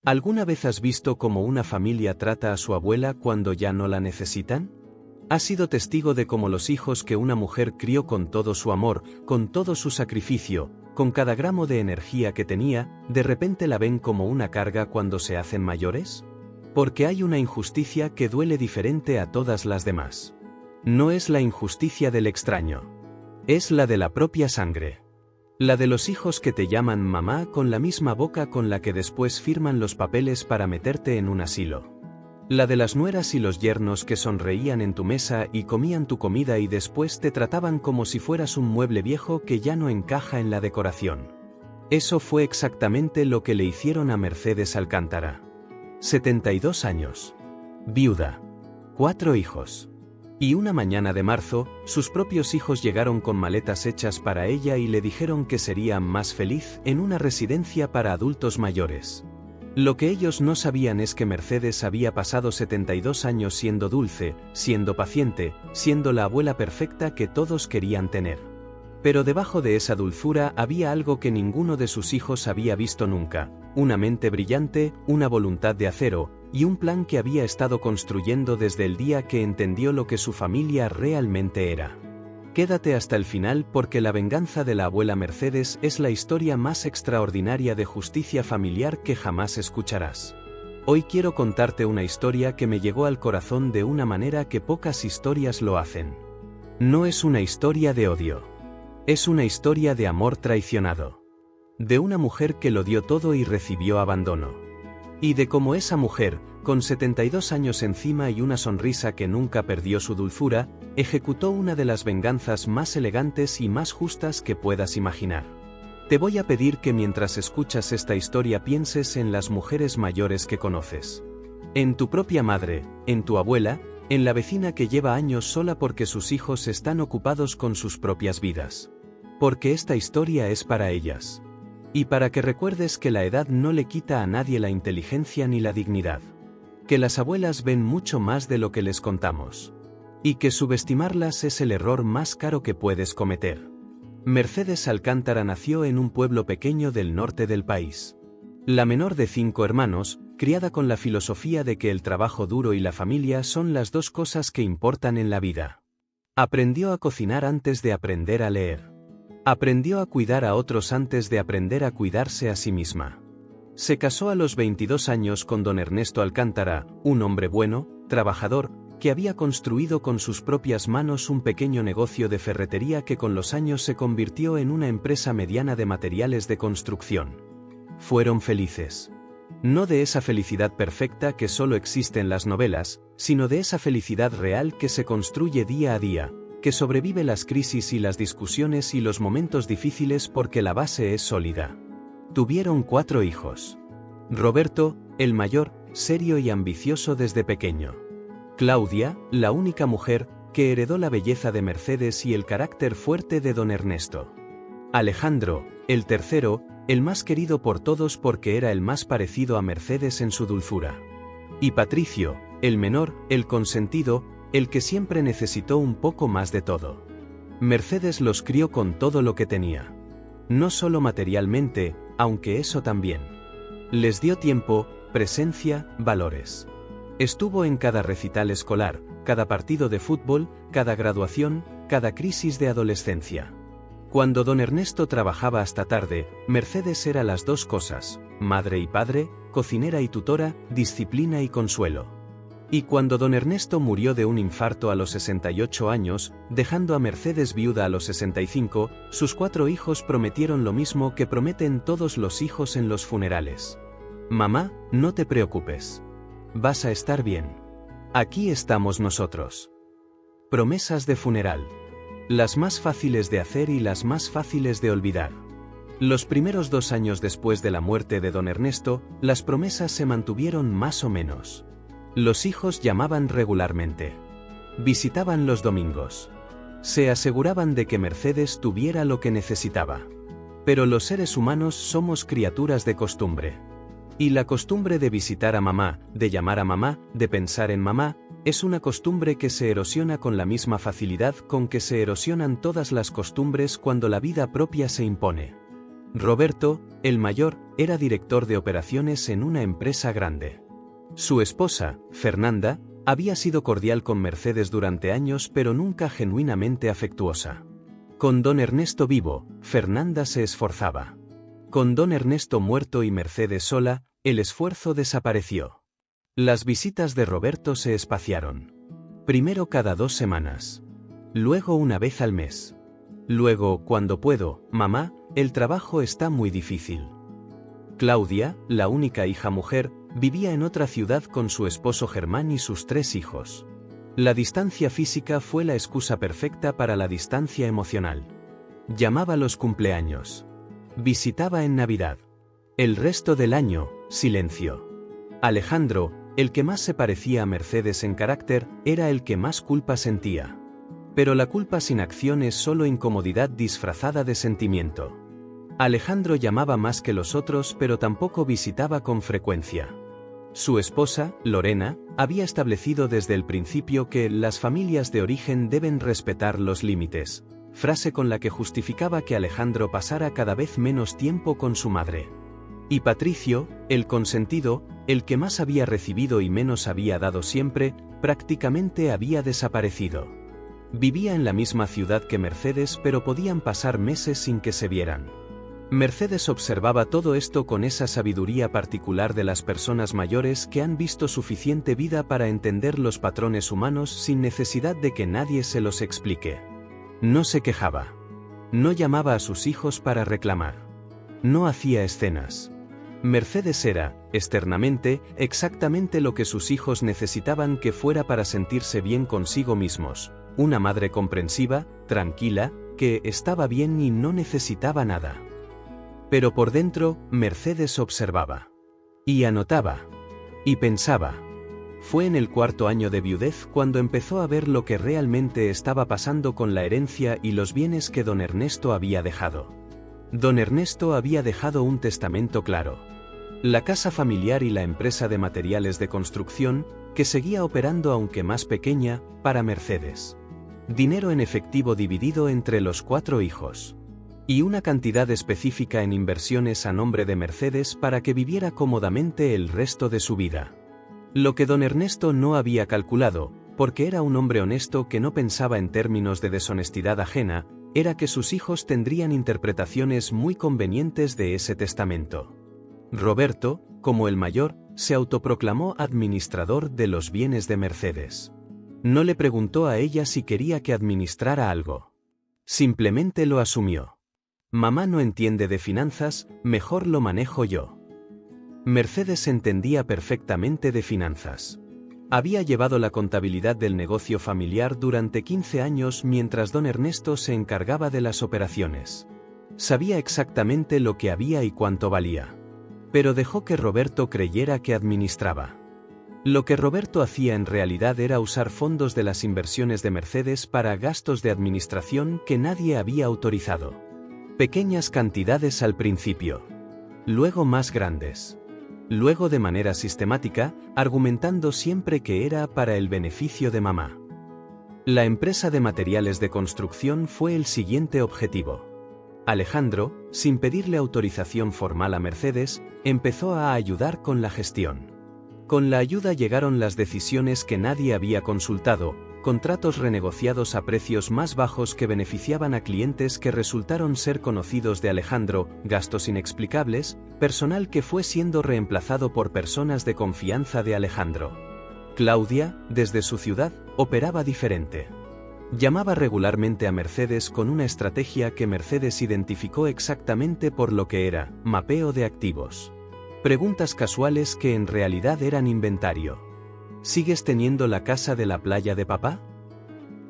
¿Alguna vez has visto cómo una familia trata a su abuela cuando ya no la necesitan? ¿Has sido testigo de cómo los hijos que una mujer crió con todo su amor, con todo su sacrificio, con cada gramo de energía que tenía, de repente la ven como una carga cuando se hacen mayores? Porque hay una injusticia que duele diferente a todas las demás. No es la injusticia del extraño. Es la de la propia sangre. La de los hijos que te llaman mamá con la misma boca con la que después firman los papeles para meterte en un asilo. La de las nueras y los yernos que sonreían en tu mesa y comían tu comida y después te trataban como si fueras un mueble viejo que ya no encaja en la decoración. Eso fue exactamente lo que le hicieron a Mercedes Alcántara. 72 años. Viuda. 4 hijos. Y una mañana de marzo, sus propios hijos llegaron con maletas hechas para ella y le dijeron que sería más feliz en una residencia para adultos mayores. Lo que ellos no sabían es que Mercedes había pasado 72 años siendo dulce, siendo paciente, siendo la abuela perfecta que todos querían tener. Pero debajo de esa dulzura había algo que ninguno de sus hijos había visto nunca, una mente brillante, una voluntad de acero, y un plan que había estado construyendo desde el día que entendió lo que su familia realmente era. Quédate hasta el final porque la venganza de la abuela Mercedes es la historia más extraordinaria de justicia familiar que jamás escucharás. Hoy quiero contarte una historia que me llegó al corazón de una manera que pocas historias lo hacen. No es una historia de odio. Es una historia de amor traicionado. De una mujer que lo dio todo y recibió abandono. Y de cómo esa mujer, con 72 años encima y una sonrisa que nunca perdió su dulzura, ejecutó una de las venganzas más elegantes y más justas que puedas imaginar. Te voy a pedir que mientras escuchas esta historia pienses en las mujeres mayores que conoces. En tu propia madre, en tu abuela, en la vecina que lleva años sola porque sus hijos están ocupados con sus propias vidas. Porque esta historia es para ellas. Y para que recuerdes que la edad no le quita a nadie la inteligencia ni la dignidad. Que las abuelas ven mucho más de lo que les contamos. Y que subestimarlas es el error más caro que puedes cometer. Mercedes Alcántara nació en un pueblo pequeño del norte del país. La menor de 5 hermanos, criada con la filosofía de que el trabajo duro y la familia son las dos cosas que importan en la vida. Aprendió a cocinar antes de aprender a leer. Aprendió a cuidar a otros antes de aprender a cuidarse a sí misma. Se casó a los 22 años con don Ernesto Alcántara, un hombre bueno, trabajador, que había construido con sus propias manos un pequeño negocio de ferretería que con los años se convirtió en una empresa mediana de materiales de construcción. Fueron felices. No de esa felicidad perfecta que solo existe en las novelas, sino de esa felicidad real que se construye día a día, que sobrevive las crisis y las discusiones y los momentos difíciles porque la base es sólida. Tuvieron 4 hijos. Roberto, el mayor, serio y ambicioso desde pequeño. Claudia, la única mujer, que heredó la belleza de Mercedes y el carácter fuerte de don Ernesto. Alejandro, el tercero, el más querido por todos porque era el más parecido a Mercedes en su dulzura. Y Patricio, el menor, el consentido, el que siempre necesitó un poco más de todo. Mercedes los crió con todo lo que tenía. No solo materialmente, aunque eso también. Les dio tiempo, presencia, valores. Estuvo en cada recital escolar, cada partido de fútbol, cada graduación, cada crisis de adolescencia. Cuando don Ernesto trabajaba hasta tarde, Mercedes era las dos cosas, madre y padre, cocinera y tutora, disciplina y consuelo. Y cuando don Ernesto murió de un infarto a los 68 años, dejando a Mercedes viuda a los 65, sus 4 hijos prometieron lo mismo que prometen todos los hijos en los funerales. Mamá, no te preocupes. Vas a estar bien. Aquí estamos nosotros. Promesas de funeral. Las más fáciles de hacer y las más fáciles de olvidar. Los primeros 2 años después de la muerte de don Ernesto, las promesas se mantuvieron más o menos. Los hijos llamaban regularmente. Visitaban los domingos. Se aseguraban de que Mercedes tuviera lo que necesitaba. Pero los seres humanos somos criaturas de costumbre. Y la costumbre de visitar a mamá, de llamar a mamá, de pensar en mamá, es una costumbre que se erosiona con la misma facilidad con que se erosionan todas las costumbres cuando la vida propia se impone. Roberto, el mayor, era director de operaciones en una empresa grande. Su esposa, Fernanda, había sido cordial con Mercedes durante años pero nunca genuinamente afectuosa. Con don Ernesto vivo, Fernanda se esforzaba. Con don Ernesto muerto y Mercedes sola, el esfuerzo desapareció. Las visitas de Roberto se espaciaron. Primero cada 2 semanas. Luego una vez al mes. Luego, cuando puedo, mamá, el trabajo está muy difícil. Claudia, la única hija mujer, vivía en otra ciudad con su esposo Germán y sus 3 hijos. La distancia física fue la excusa perfecta para la distancia emocional. Llamaba los cumpleaños. Visitaba en Navidad. El resto del año, silencio. Alejandro, el que más se parecía a Mercedes en carácter, era el que más culpa sentía. Pero la culpa sin acción es solo incomodidad disfrazada de sentimiento. Alejandro llamaba más que los otros pero tampoco visitaba con frecuencia. Su esposa, Lorena, había establecido desde el principio que las familias de origen deben respetar los límites, frase con la que justificaba que Alejandro pasara cada vez menos tiempo con su madre. Y Patricio, el consentido, el que más había recibido y menos había dado siempre, prácticamente había desaparecido. Vivía en la misma ciudad que Mercedes pero podían pasar meses sin que se vieran. Mercedes observaba todo esto con esa sabiduría particular de las personas mayores que han visto suficiente vida para entender los patrones humanos sin necesidad de que nadie se los explique. No se quejaba. No llamaba a sus hijos para reclamar. No hacía escenas. Mercedes era, externamente, exactamente lo que sus hijos necesitaban que fuera para sentirse bien consigo mismos, una madre comprensiva, tranquila, que estaba bien y no necesitaba nada. Pero por dentro, Mercedes observaba. Y anotaba. Y pensaba. Fue en el 4.º año de viudez cuando empezó a ver lo que realmente estaba pasando con la herencia y los bienes que don Ernesto había dejado. Don Ernesto había dejado un testamento claro. La casa familiar y la empresa de materiales de construcción, que seguía operando aunque más pequeña, para Mercedes. Dinero en efectivo dividido entre los 4 hijos. Y una cantidad específica en inversiones a nombre de Mercedes para que viviera cómodamente el resto de su vida. Lo que don Ernesto no había calculado, porque era un hombre honesto que no pensaba en términos de deshonestidad ajena, era que sus hijos tendrían interpretaciones muy convenientes de ese testamento. Roberto, como el mayor, se autoproclamó administrador de los bienes de Mercedes. No le preguntó a ella si quería que administrara algo. Simplemente lo asumió. Mamá no entiende de finanzas, mejor lo manejo yo. Mercedes entendía perfectamente de finanzas. Había llevado la contabilidad del negocio familiar durante 15 años mientras don Ernesto se encargaba de las operaciones. Sabía exactamente lo que había y cuánto valía. Pero dejó que Roberto creyera que administraba. Lo que Roberto hacía en realidad era usar fondos de las inversiones de Mercedes para gastos de administración que nadie había autorizado. Pequeñas cantidades al principio. Luego más grandes. Luego de manera sistemática, argumentando siempre que era para el beneficio de mamá. La empresa de materiales de construcción fue el siguiente objetivo. Alejandro, sin pedirle autorización formal a Mercedes, empezó a ayudar con la gestión. Con la ayuda llegaron las decisiones que nadie había consultado, contratos renegociados a precios más bajos que beneficiaban a clientes que resultaron ser conocidos de Alejandro, gastos inexplicables, personal que fue siendo reemplazado por personas de confianza de Alejandro. Claudia, desde su ciudad, operaba diferente. Llamaba regularmente a Mercedes con una estrategia que Mercedes identificó exactamente por lo que era, mapeo de activos. Preguntas casuales que en realidad eran inventario. ¿Sigues teniendo la casa de la playa de papá?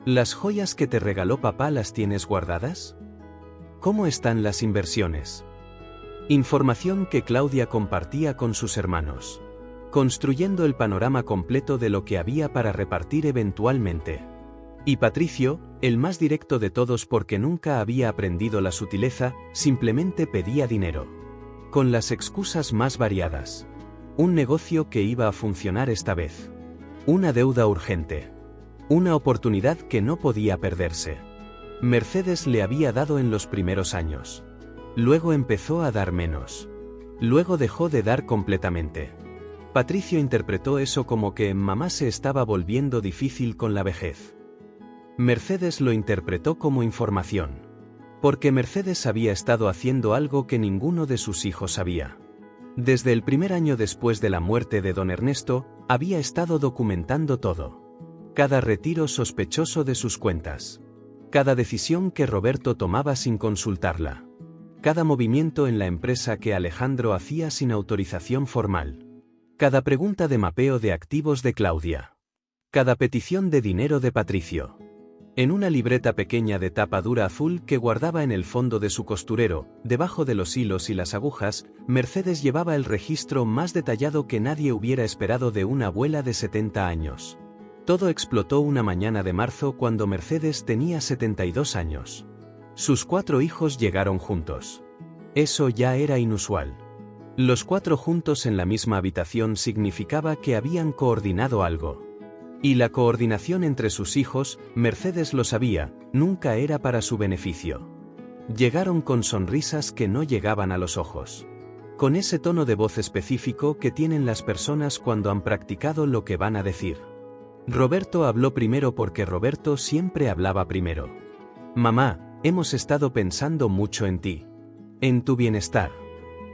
¿Las joyas que te regaló papá las tienes guardadas? ¿Cómo están las inversiones? Información que Claudia compartía con sus hermanos, construyendo el panorama completo de lo que había para repartir eventualmente. Y Patricio, el más directo de todos porque nunca había aprendido la sutileza, simplemente pedía dinero. Con las excusas más variadas. Un negocio que iba a funcionar esta vez. Una deuda urgente. Una oportunidad que no podía perderse. Mercedes le había dado en los primeros años. Luego empezó a dar menos. Luego dejó de dar completamente. Patricio interpretó eso como que mamá se estaba volviendo difícil con la vejez. Mercedes lo interpretó como información. Porque Mercedes había estado haciendo algo que ninguno de sus hijos sabía. Desde el primer año después de la muerte de don Ernesto, había estado documentando todo. Cada retiro sospechoso de sus cuentas. Cada decisión que Roberto tomaba sin consultarla. Cada movimiento en la empresa que Alejandro hacía sin autorización formal. Cada pregunta de mapeo de activos de Claudia. Cada petición de dinero de Patricio. En una libreta pequeña de tapa dura azul que guardaba en el fondo de su costurero, debajo de los hilos y las agujas, Mercedes llevaba el registro más detallado que nadie hubiera esperado de una abuela de 70 años. Todo explotó una mañana de marzo cuando Mercedes tenía 72 años. Sus 4 hijos llegaron juntos. Eso ya era inusual. Los 4 juntos en la misma habitación significaba que habían coordinado algo. Y la coordinación entre sus hijos, Mercedes lo sabía, nunca era para su beneficio. Llegaron con sonrisas que no llegaban a los ojos. Con ese tono de voz específico que tienen las personas cuando han practicado lo que van a decir. Roberto habló primero porque Roberto siempre hablaba primero. Mamá, hemos estado pensando mucho en ti. En tu bienestar.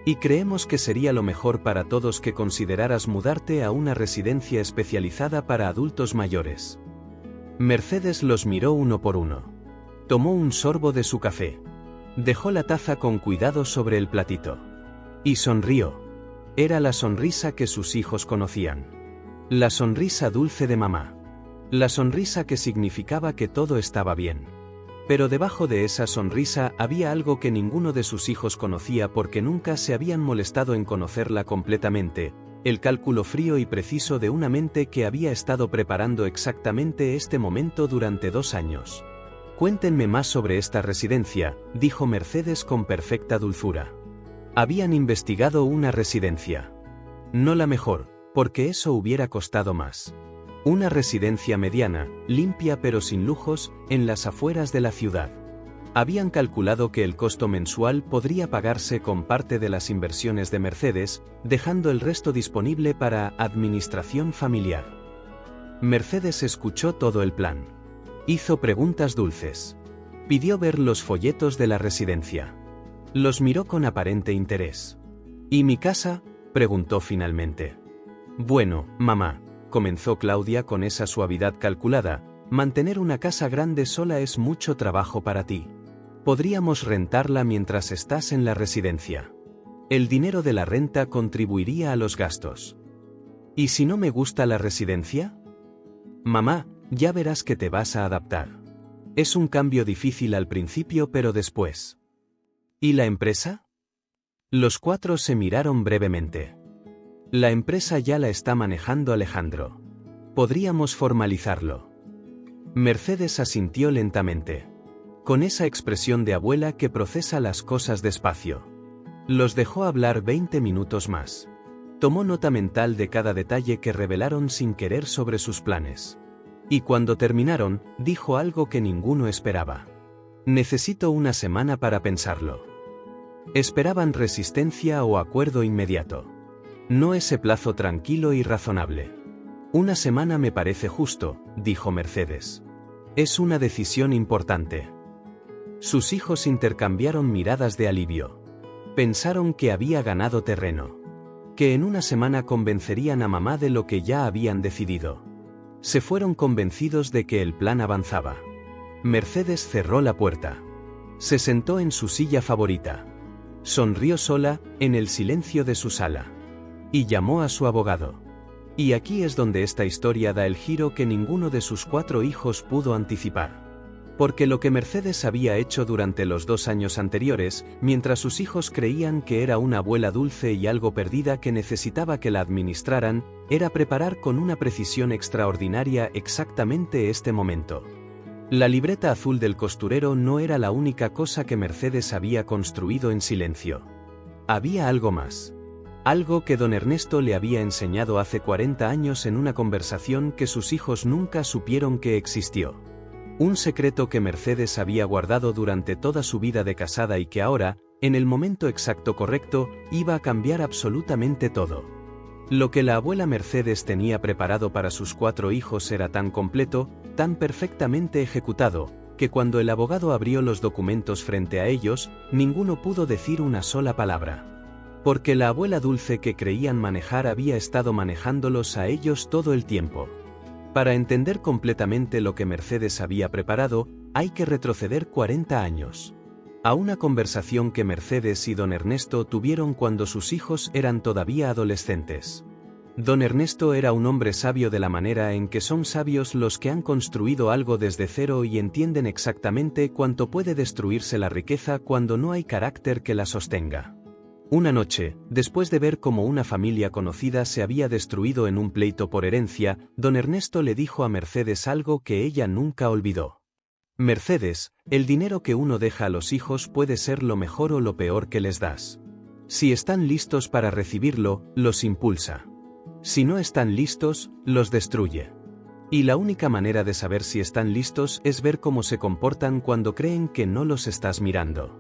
Y creemos que sería lo mejor para todos que consideraras mudarte a una residencia especializada para adultos mayores. Mercedes los miró uno por uno. Tomó un sorbo de su café. Dejó la taza con cuidado sobre el platito. Y sonrió. Era la sonrisa que sus hijos conocían. La sonrisa dulce de mamá. La sonrisa que significaba que todo estaba bien. Pero debajo de esa sonrisa había algo que ninguno de sus hijos conocía porque nunca se habían molestado en conocerla completamente, el cálculo frío y preciso de una mente que había estado preparando exactamente este momento durante 2 años. Cuéntenme más sobre esta residencia, dijo Mercedes con perfecta dulzura. Habían investigado una residencia. No la mejor, porque eso hubiera costado más. Una residencia mediana, limpia pero sin lujos, en las afueras de la ciudad. Habían calculado que el costo mensual podría pagarse con parte de las inversiones de Mercedes, dejando el resto disponible para administración familiar. Mercedes escuchó todo el plan. Hizo preguntas dulces. Pidió ver los folletos de la residencia. Los miró con aparente interés. ¿Y mi casa?, preguntó finalmente. Bueno, mamá, comenzó Claudia con esa suavidad calculada, mantener una casa grande sola es mucho trabajo para ti. Podríamos rentarla mientras estás en la residencia. El dinero de la renta contribuiría a los gastos. ¿Y si no me gusta la residencia? Mamá, ya verás que te vas a adaptar. Es un cambio difícil al principio pero después. ¿Y la empresa? Los 4 se miraron brevemente. La empresa ya la está manejando Alejandro. Podríamos formalizarlo. Mercedes asintió lentamente. Con esa expresión de abuela que procesa las cosas despacio. Los dejó hablar 20 minutos más. Tomó nota mental de cada detalle que revelaron sin querer sobre sus planes. Y cuando terminaron, dijo algo que ninguno esperaba. Necesito una semana para pensarlo. Esperaban resistencia o acuerdo inmediato. No ese plazo tranquilo y razonable. Una semana me parece justo, dijo Mercedes. Es una decisión importante. Sus hijos intercambiaron miradas de alivio. Pensaron que había ganado terreno. Que en una semana convencerían a mamá de lo que ya habían decidido. Se fueron convencidos de que el plan avanzaba. Mercedes cerró la puerta. Se sentó en su silla favorita. Sonrió sola, en el silencio de su sala. Y llamó a su abogado. Y aquí es donde esta historia da el giro que ninguno de sus 4 hijos pudo anticipar. Porque lo que Mercedes había hecho durante los 2 años anteriores, mientras sus hijos creían que era una abuela dulce y algo perdida que necesitaba que la administraran, era preparar con una precisión extraordinaria exactamente este momento. La libreta azul del costurero no era la única cosa que Mercedes había construido en silencio. Había algo más. Algo que don Ernesto le había enseñado hace 40 años en una conversación que sus hijos nunca supieron que existió. Un secreto que Mercedes había guardado durante toda su vida de casada y que ahora, En el momento exacto correcto, iba a cambiar absolutamente todo. Lo que la abuela Mercedes tenía preparado para sus 4 hijos era tan completo, tan perfectamente ejecutado, que cuando el abogado abrió los documentos frente a ellos, ninguno pudo decir una sola palabra. Porque la abuela dulce que creían manejar había estado manejándolos a ellos todo el tiempo. Para entender completamente lo que Mercedes había preparado, hay que retroceder 40 años. A una conversación que Mercedes y don Ernesto tuvieron cuando sus hijos eran todavía adolescentes. Don Ernesto era un hombre sabio de la manera en que son sabios los que han construido algo desde cero y entienden exactamente cuánto puede destruirse la riqueza cuando no hay carácter que la sostenga. Una noche, después de ver cómo una familia conocida se había destruido en un pleito por herencia, don Ernesto le dijo a Mercedes algo que ella nunca olvidó. Mercedes, el dinero que uno deja a los hijos puede ser lo mejor o lo peor que les das. Si están listos para recibirlo, los impulsa. Si no están listos, los destruye. Y la única manera de saber si están listos es ver cómo se comportan cuando creen que no los estás mirando.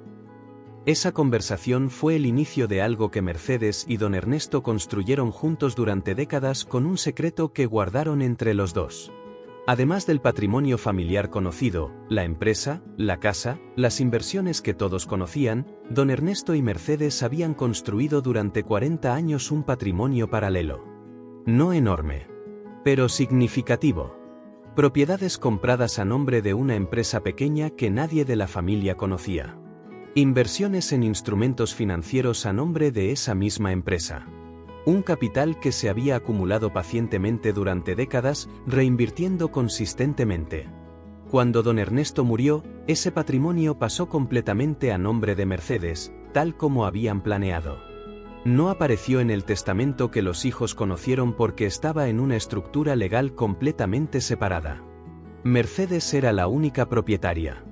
Esa conversación fue el inicio de algo que Mercedes y don Ernesto construyeron juntos durante décadas con un secreto que guardaron entre los dos. Además del patrimonio familiar conocido, la empresa, la casa, las inversiones que todos conocían, don Ernesto y Mercedes habían construido durante 40 años un patrimonio paralelo. No enorme, pero significativo. Propiedades compradas a nombre de una empresa pequeña que nadie de la familia conocía. Inversiones en instrumentos financieros a nombre de esa misma empresa. Un capital que se había acumulado pacientemente durante décadas, reinvirtiendo consistentemente. Cuando don Ernesto murió, ese patrimonio pasó completamente a nombre de Mercedes, tal como habían planeado. No apareció en el testamento que los hijos conocieron porque estaba en una estructura legal completamente separada. Mercedes era la única propietaria.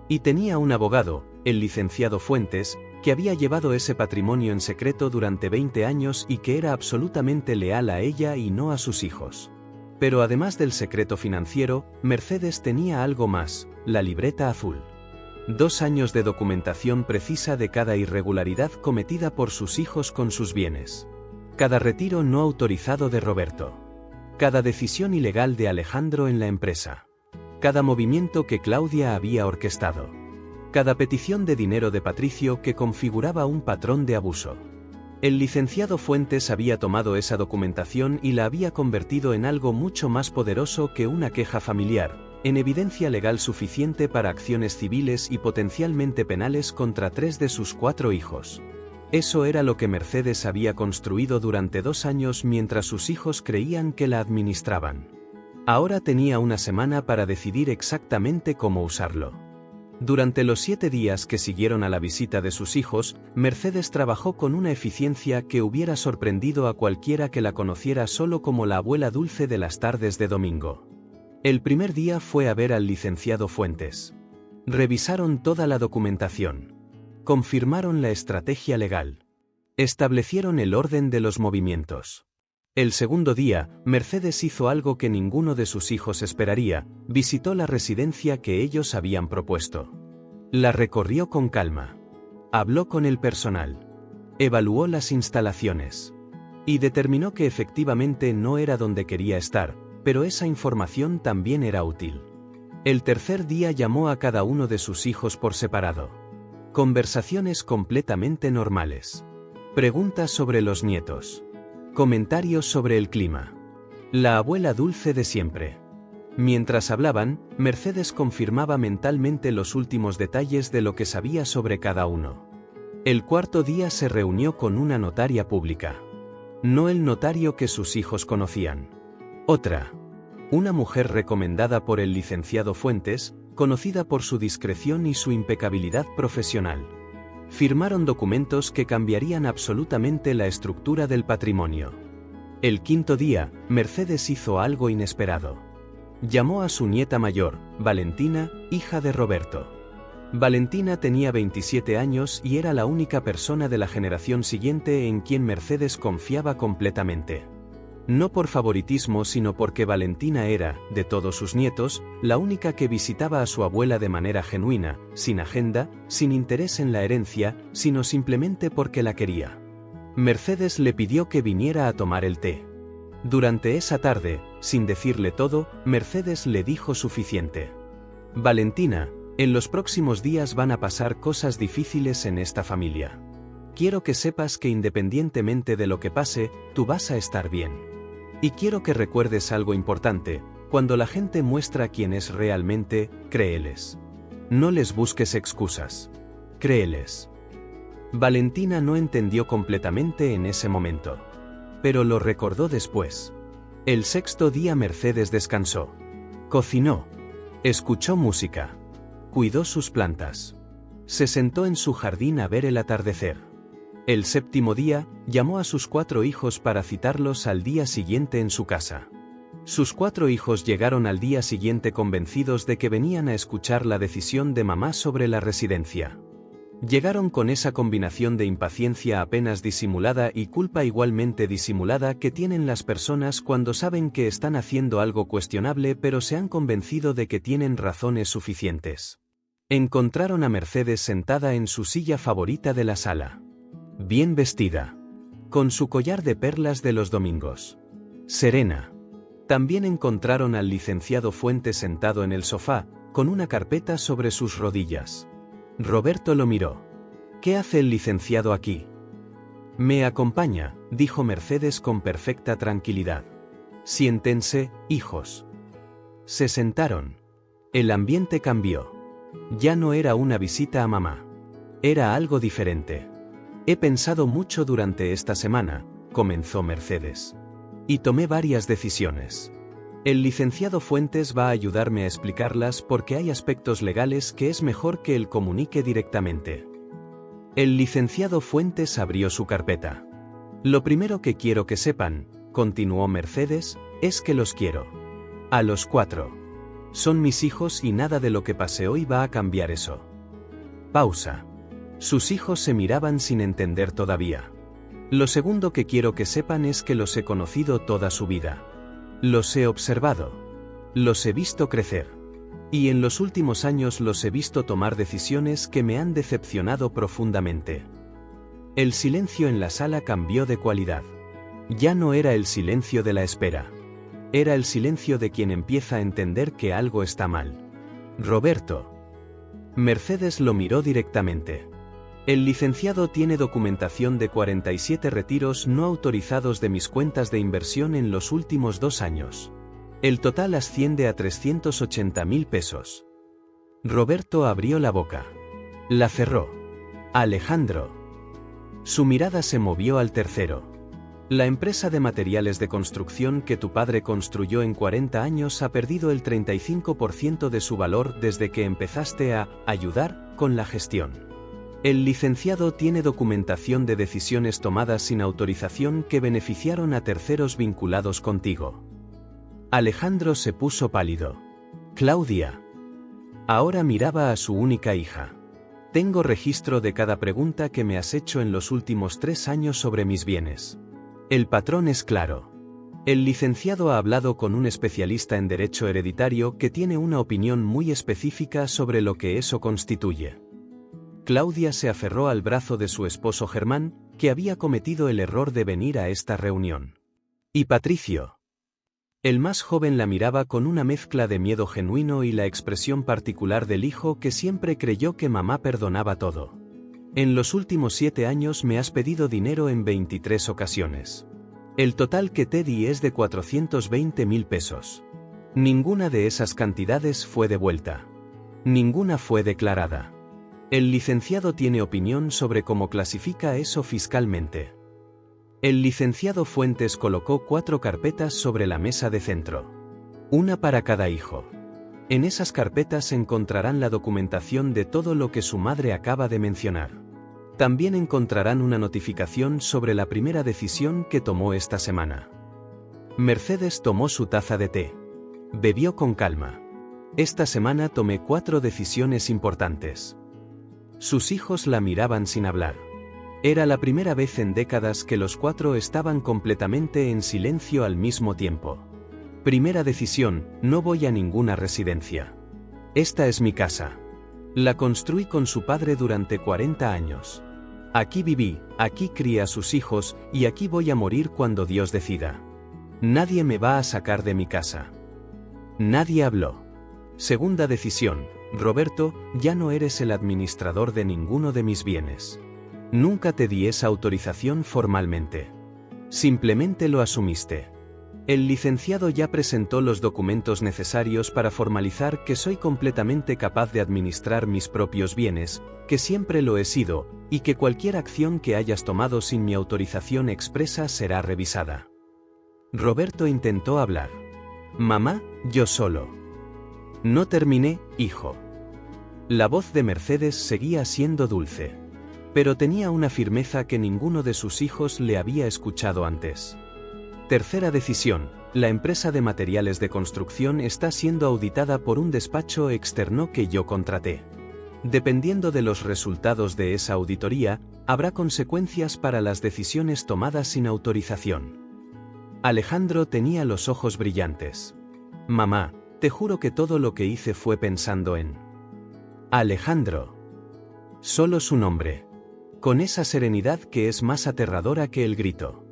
Y tenía un abogado, el licenciado Fuentes, que había llevado ese patrimonio en secreto durante 20 años y que era absolutamente leal a ella y no a sus hijos. Pero además del secreto financiero, Mercedes tenía algo más, la libreta azul. 2 años de documentación precisa de cada irregularidad cometida por sus hijos con sus bienes. Cada retiro no autorizado de Roberto. Cada decisión ilegal de Alejandro en la empresa. Cada movimiento que Claudia había orquestado. Cada petición de dinero de Patricio que configuraba un patrón de abuso. El licenciado Fuentes había tomado esa documentación y la había convertido en algo mucho más poderoso que una queja familiar, en evidencia legal suficiente para acciones civiles y potencialmente penales contra 3 de sus 4 hijos. Eso era lo que Mercedes había construido durante 2 años mientras sus hijos creían que la administraban. Ahora tenía una semana para decidir exactamente cómo usarlo. Durante los 7 días que siguieron a la visita de sus hijos, Mercedes trabajó con una eficiencia que hubiera sorprendido a cualquiera que la conociera solo como la abuela dulce de las tardes de domingo. El primer día fue a ver al licenciado Fuentes. Revisaron toda la documentación. Confirmaron la estrategia legal. Establecieron el orden de los movimientos. El segundo día, Mercedes hizo algo que ninguno de sus hijos esperaría, visitó la residencia que ellos habían propuesto. La recorrió con calma. Habló con el personal. Evaluó las instalaciones. Y determinó que efectivamente no era donde quería estar, pero esa información también era útil. El tercer día llamó a cada uno de sus hijos por separado. Conversaciones completamente normales. Preguntas sobre los nietos. Comentarios sobre el clima. La abuela dulce de siempre. Mientras hablaban, Mercedes confirmaba mentalmente los últimos detalles de lo que sabía sobre cada uno. El cuarto día se reunió con una notaria pública. No el notario que sus hijos conocían. Otra. Una mujer recomendada por el licenciado Fuentes, conocida por su discreción y su impecabilidad profesional. Firmaron documentos que cambiarían absolutamente la estructura del patrimonio. El quinto día, Mercedes hizo algo inesperado. Llamó a su nieta mayor, Valentina, hija de Roberto. Valentina tenía 27 años y era la única persona de la generación siguiente en quien Mercedes confiaba completamente. No por favoritismo, sino porque Valentina era, de todos sus nietos, la única que visitaba a su abuela de manera genuina, sin agenda, sin interés en la herencia, sino simplemente porque la quería. Mercedes le pidió que viniera a tomar el té. Durante esa tarde, sin decirle todo, Mercedes le dijo suficiente. Valentina, en los próximos días van a pasar cosas difíciles en esta familia. Quiero que sepas que independientemente de lo que pase, tú vas a estar bien. Y quiero que recuerdes algo importante: cuando la gente muestra quién es realmente, créeles. No les busques excusas. Créeles. Valentina no entendió completamente en ese momento. Pero lo recordó después. El sexto día Mercedes descansó. Cocinó. Escuchó música. Cuidó sus plantas. Se sentó en su jardín a ver el atardecer. El séptimo día, llamó a sus 4 hijos para citarlos al día siguiente en su casa. Sus 4 hijos llegaron al día siguiente convencidos de que venían a escuchar la decisión de mamá sobre la residencia. Llegaron con esa combinación de impaciencia apenas disimulada y culpa igualmente disimulada que tienen las personas cuando saben que están haciendo algo cuestionable pero se han convencido de que tienen razones suficientes. Encontraron a Mercedes sentada en su silla favorita de la sala. Bien vestida. Con su collar de perlas de los domingos. Serena. También encontraron al licenciado Fuentes sentado en el sofá, con una carpeta sobre sus rodillas. Roberto lo miró. ¿Qué hace el licenciado aquí? Me acompaña, dijo Mercedes con perfecta tranquilidad. Siéntense, hijos. Se sentaron. El ambiente cambió. Ya no era una visita a mamá. Era algo diferente. He pensado mucho durante esta semana, comenzó Mercedes. Y tomé varias decisiones. El licenciado Fuentes va a ayudarme a explicarlas porque hay aspectos legales que es mejor que él comunique directamente. El licenciado Fuentes abrió su carpeta. Lo primero que quiero que sepan, continuó Mercedes, es que los quiero. A los 4. Son mis hijos y nada de lo que pase hoy va a cambiar eso. Pausa. Sus hijos se miraban sin entender todavía. Lo segundo que quiero que sepan es que los he conocido toda su vida. Los he observado. Los he visto crecer. Y en los últimos años los he visto tomar decisiones que me han decepcionado profundamente. El silencio en la sala cambió de cualidad. Ya no era el silencio de la espera. Era el silencio de quien empieza a entender que algo está mal. Roberto. Mercedes lo miró directamente. El licenciado tiene documentación de 47 retiros no autorizados de mis cuentas de inversión en los últimos 2 años. El total asciende a 380.000 pesos. Roberto abrió la boca. La cerró. Alejandro. Su mirada se movió al tercero. La empresa de materiales de construcción que tu padre construyó en 40 años ha perdido el 35% de su valor desde que empezaste a ayudar con la gestión. El licenciado tiene documentación de decisiones tomadas sin autorización que beneficiaron a terceros vinculados contigo. Alejandro se puso pálido. Claudia. Ahora miraba a su única hija. Tengo registro de cada pregunta que me has hecho en los últimos 3 años sobre mis bienes. El patrón es claro. El licenciado ha hablado con un especialista en derecho hereditario que tiene una opinión muy específica sobre lo que eso constituye. Claudia se aferró al brazo de su esposo Germán, que había cometido el error de venir a esta reunión. ¿Y Patricio? El más joven la miraba con una mezcla de miedo genuino y la expresión particular del hijo que siempre creyó que mamá perdonaba todo. En los últimos 7 años me has pedido dinero en 23 ocasiones. El total que te di es de 420.000 pesos. Ninguna de esas cantidades fue devuelta. Ninguna fue declarada. El licenciado tiene opinión sobre cómo clasifica eso fiscalmente. El licenciado Fuentes colocó 4 carpetas sobre la mesa de centro. Una para cada hijo. En esas carpetas encontrarán la documentación de todo lo que su madre acaba de mencionar. También encontrarán una notificación sobre la primera decisión que tomó esta semana. Mercedes tomó su taza de té. Bebió con calma. Esta semana tomé 4 decisiones importantes. Sus hijos la miraban sin hablar. Era la primera vez en décadas que los cuatro estaban completamente en silencio al mismo tiempo. Primera decisión, no voy a ninguna residencia. Esta es mi casa. La construí con su padre durante 40 años. Aquí viví, aquí crié a sus hijos, y aquí voy a morir cuando Dios decida. Nadie me va a sacar de mi casa. Nadie habló. Segunda decisión, Roberto, ya no eres el administrador de ninguno de mis bienes. Nunca te di esa autorización formalmente. Simplemente lo asumiste. El licenciado ya presentó los documentos necesarios para formalizar que soy completamente capaz de administrar mis propios bienes, que siempre lo he sido, y que cualquier acción que hayas tomado sin mi autorización expresa será revisada. Roberto intentó hablar. Mamá, yo solo. No terminé, hijo. La voz de Mercedes seguía siendo dulce. Pero tenía una firmeza que ninguno de sus hijos le había escuchado antes. Tercera decisión, la empresa de materiales de construcción está siendo auditada por un despacho externo que yo contraté. Dependiendo de los resultados de esa auditoría, habrá consecuencias para las decisiones tomadas sin autorización. Alejandro tenía los ojos brillantes. Mamá, te juro que todo lo que hice fue pensando en Alejandro. Solo su nombre. Con esa serenidad que es más aterradora que el grito.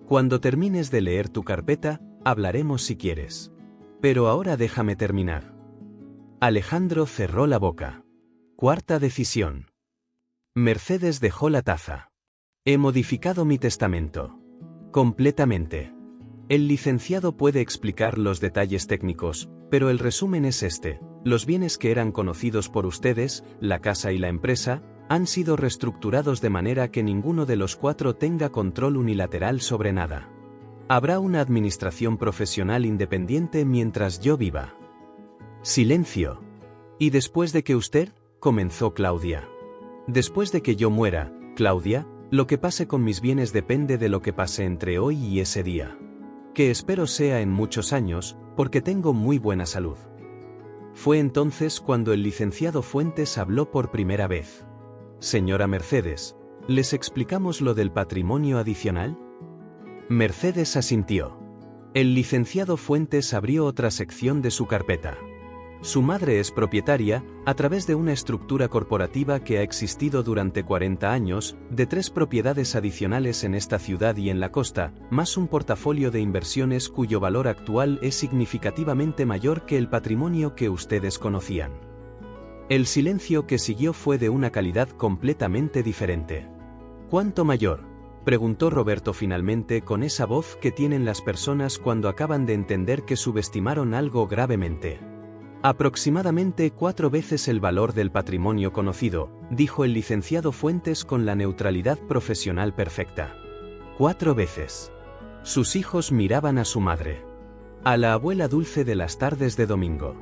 Cuando termines de leer tu carpeta, hablaremos si quieres. Pero ahora déjame terminar. Alejandro cerró la boca. Cuarta decisión. Mercedes dejó la taza. He modificado mi testamento. Completamente. El licenciado puede explicar los detalles técnicos, pero el resumen es este: los bienes que eran conocidos por ustedes, la casa y la empresa, han sido reestructurados de manera que ninguno de los cuatro tenga control unilateral sobre nada. Habrá una administración profesional independiente mientras yo viva. Silencio. ¿Y después de que usted? Comenzó Claudia. Después de que yo muera, Claudia, lo que pase con mis bienes depende de lo que pase entre hoy y ese día. Que espero sea en muchos años, porque tengo muy buena salud. Fue entonces cuando el licenciado Fuentes habló por primera vez. Señora Mercedes, ¿les explicamos lo del patrimonio adicional? Mercedes asintió. El licenciado Fuentes abrió otra sección de su carpeta. Su madre es propietaria, a través de una estructura corporativa que ha existido durante 40 años, de 3 propiedades adicionales en esta ciudad y en la costa, más un portafolio de inversiones cuyo valor actual es significativamente mayor que el patrimonio que ustedes conocían. El silencio que siguió fue de una calidad completamente diferente. ¿Cuánto mayor?, preguntó Roberto finalmente con esa voz que tienen las personas cuando acaban de entender que subestimaron algo gravemente. Aproximadamente 4 veces el valor del patrimonio conocido, dijo el licenciado Fuentes con la neutralidad profesional perfecta. 4 veces. Sus hijos miraban a su madre. A la abuela dulce de las tardes de domingo.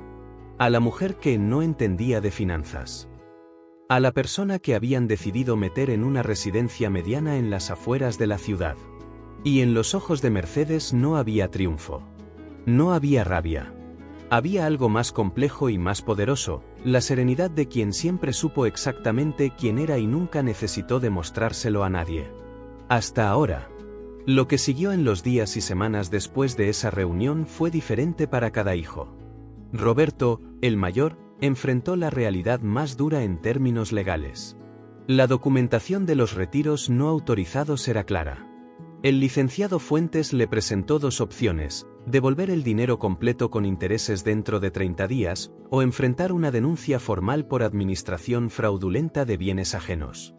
A la mujer que no entendía de finanzas. A la persona que habían decidido meter en una residencia mediana en las afueras de la ciudad. Y en los ojos de Mercedes no había triunfo. No había rabia. Había algo más complejo y más poderoso, la serenidad de quien siempre supo exactamente quién era y nunca necesitó demostrárselo a nadie. Hasta ahora. Lo que siguió en los días y semanas después de esa reunión fue diferente para cada hijo. Roberto, el mayor, enfrentó la realidad más dura en términos legales. La documentación de los retiros no autorizados era clara. El licenciado Fuentes le presentó 2 opciones: devolver el dinero completo con intereses dentro de 30 días, o enfrentar una denuncia formal por administración fraudulenta de bienes ajenos.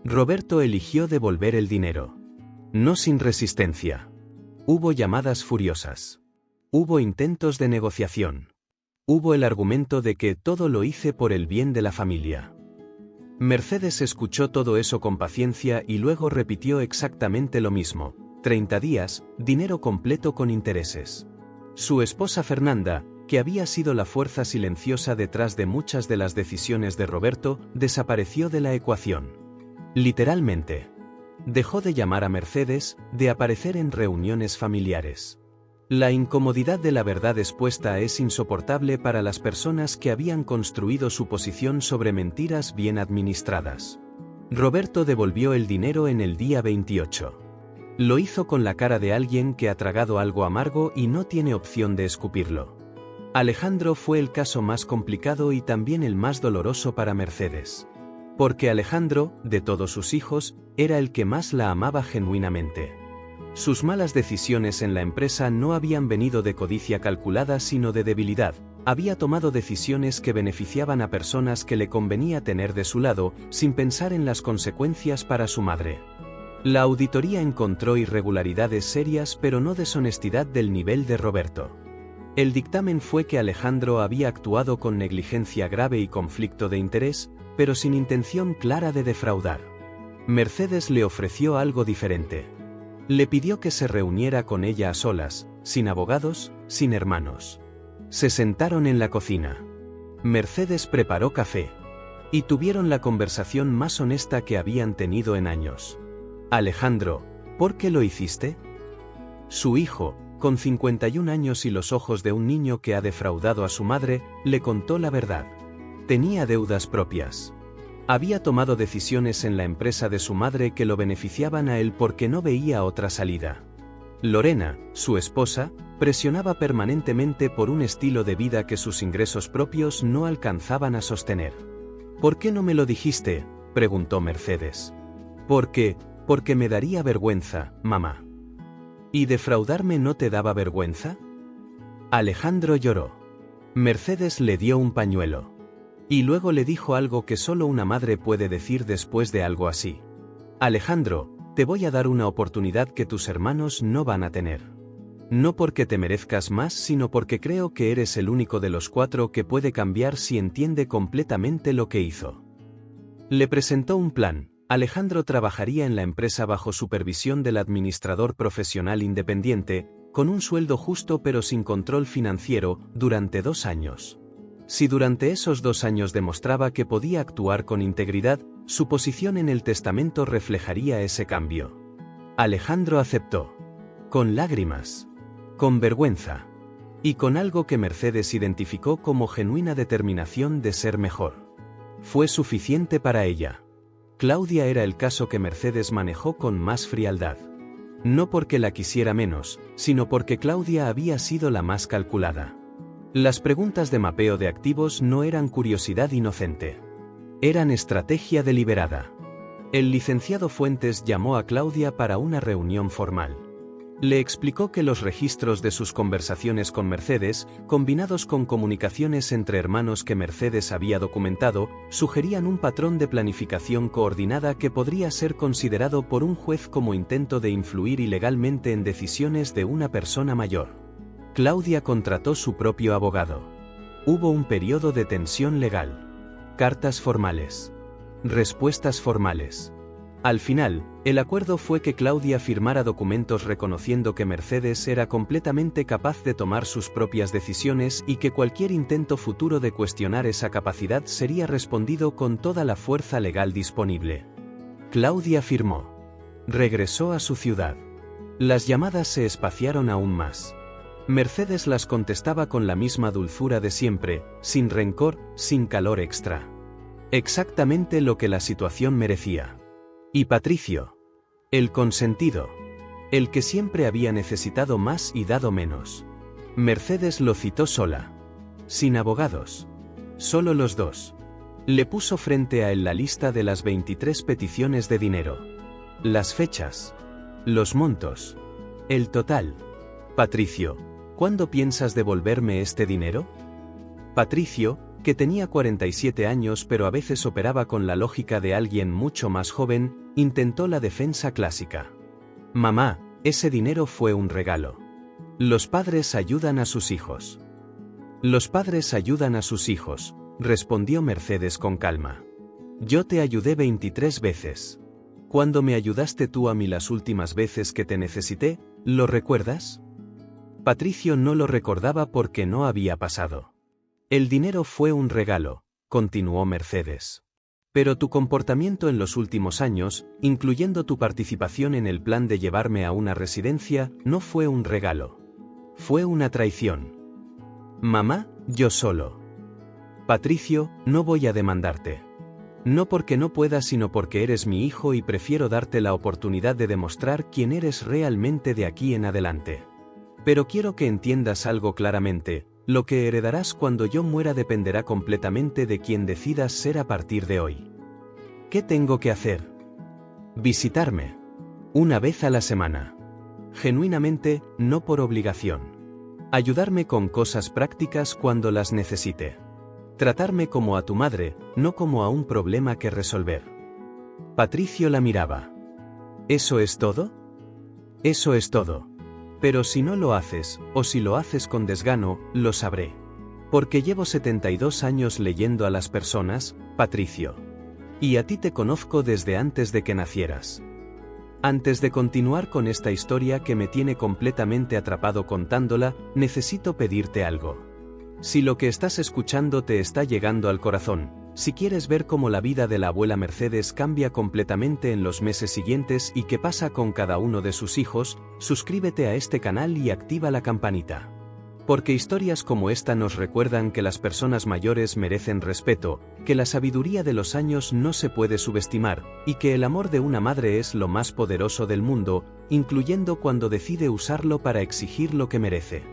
Roberto eligió devolver el dinero. No sin resistencia. Hubo llamadas furiosas. Hubo intentos de negociación. Hubo el argumento de que todo lo hice por el bien de la familia. Mercedes escuchó todo eso con paciencia y luego repitió exactamente lo mismo: 30 días, dinero completo con intereses. Su esposa Fernanda, que había sido la fuerza silenciosa detrás de muchas de las decisiones de Roberto, desapareció de la ecuación. Literalmente. Dejó de llamar a Mercedes, de aparecer en reuniones familiares. La incomodidad de la verdad expuesta es insoportable para las personas que habían construido su posición sobre mentiras bien administradas. Roberto devolvió el dinero en el día 28. Lo hizo con la cara de alguien que ha tragado algo amargo y no tiene opción de escupirlo. Alejandro fue el caso más complicado y también el más doloroso para Mercedes. Porque Alejandro, de todos sus hijos, era el que más la amaba genuinamente. Sus malas decisiones en la empresa no habían venido de codicia calculada sino de debilidad. Había tomado decisiones que beneficiaban a personas que le convenía tener de su lado, sin pensar en las consecuencias para su madre. La auditoría encontró irregularidades serias pero no deshonestidad del nivel de Roberto. El dictamen fue que Alejandro había actuado con negligencia grave y conflicto de interés, pero sin intención clara de defraudar. Mercedes le ofreció algo diferente. Le pidió que se reuniera con ella a solas, sin abogados, sin hermanos. Se sentaron en la cocina. Mercedes preparó café. Y tuvieron la conversación más honesta que habían tenido en años. Alejandro, ¿por qué lo hiciste? Su hijo, con 51 años y los ojos de un niño que ha defraudado a su madre, le contó la verdad. Tenía deudas propias. Había tomado decisiones en la empresa de su madre que lo beneficiaban a él porque no veía otra salida. Lorena, su esposa, presionaba permanentemente por un estilo de vida que sus ingresos propios no alcanzaban a sostener. ¿Por qué no me lo dijiste?, preguntó Mercedes. Porque me daría vergüenza, mamá. ¿Y defraudarme no te daba vergüenza? Alejandro lloró. Mercedes le dio un pañuelo. Y luego le dijo algo que solo una madre puede decir después de algo así. Alejandro, te voy a dar una oportunidad que tus hermanos no van a tener. No porque te merezcas más, sino porque creo que eres el único de los 4 que puede cambiar si entiende completamente lo que hizo. Le presentó un plan. Alejandro trabajaría en la empresa bajo supervisión del administrador profesional independiente, con un sueldo justo pero sin control financiero, durante 2 años. Si durante esos 2 años demostraba que podía actuar con integridad, su posición en el testamento reflejaría ese cambio. Alejandro aceptó. Con lágrimas. Con vergüenza. Y con algo que Mercedes identificó como genuina determinación de ser mejor. Fue suficiente para ella. Claudia era el caso que Mercedes manejó con más frialdad. No porque la quisiera menos, sino porque Claudia había sido la más calculada. Las preguntas de mapeo de activos no eran curiosidad inocente. Eran estrategia deliberada. El licenciado Fuentes llamó a Claudia para una reunión formal. Le explicó que los registros de sus conversaciones con Mercedes, combinados con comunicaciones entre hermanos que Mercedes había documentado, sugerían un patrón de planificación coordinada que podría ser considerado por un juez como intento de influir ilegalmente en decisiones de una persona mayor. Claudia contrató su propio abogado. Hubo un periodo de tensión legal. Cartas formales. Respuestas formales. Al final, el acuerdo fue que Claudia firmara documentos reconociendo que Mercedes era completamente capaz de tomar sus propias decisiones y que cualquier intento futuro de cuestionar esa capacidad sería respondido con toda la fuerza legal disponible. Claudia firmó. Regresó a su ciudad. Las llamadas se espaciaron aún más. Mercedes las contestaba con la misma dulzura de siempre, sin rencor, sin calor extra. Exactamente lo que la situación merecía. Y Patricio. El consentido. El que siempre había necesitado más y dado menos. Mercedes lo citó sola. Sin abogados. Solo los dos. Le puso frente a él la lista de las 23 peticiones de dinero. Las fechas. Los montos. El total. Patricio, ¿cuándo piensas devolverme este dinero? Patricio, que tenía 47 años pero a veces operaba con la lógica de alguien mucho más joven, intentó la defensa clásica. Mamá, ese dinero fue un regalo. Los padres ayudan a sus hijos. Los padres ayudan a sus hijos, respondió Mercedes con calma. Yo te ayudé 23 veces. ¿Cuándo me ayudaste tú a mí las últimas veces que te necesité? ¿Lo recuerdas? Patricio no lo recordaba porque no había pasado. El dinero fue un regalo, continuó Mercedes. Pero tu comportamiento en los últimos años, incluyendo tu participación en el plan de llevarme a una residencia, no fue un regalo. Fue una traición. Mamá, yo solo. Patricio, no voy a demandarte. No porque no pueda, sino porque eres mi hijo y prefiero darte la oportunidad de demostrar quién eres realmente de aquí en adelante. Pero quiero que entiendas algo claramente, lo que heredarás cuando yo muera dependerá completamente de quien decidas ser a partir de hoy. ¿Qué tengo que hacer? Visitarme. Una vez a la semana. Genuinamente, no por obligación. Ayudarme con cosas prácticas cuando las necesite. Tratarme como a tu madre, no como a un problema que resolver. Patricio la miraba. ¿Eso es todo? Eso es todo. Pero si no lo haces, o si lo haces con desgano, lo sabré. Porque llevo 72 años leyendo a las personas, Patricio. Y a ti te conozco desde antes de que nacieras. Antes de continuar con esta historia que me tiene completamente atrapado contándola, necesito pedirte algo. Si lo que estás escuchando te está llegando al corazón, si quieres ver cómo la vida de la abuela Mercedes cambia completamente en los meses siguientes y qué pasa con cada uno de sus hijos, suscríbete a este canal y activa la campanita. Porque historias como esta nos recuerdan que las personas mayores merecen respeto, que la sabiduría de los años no se puede subestimar, y que el amor de una madre es lo más poderoso del mundo, incluyendo cuando decide usarlo para exigir lo que merece.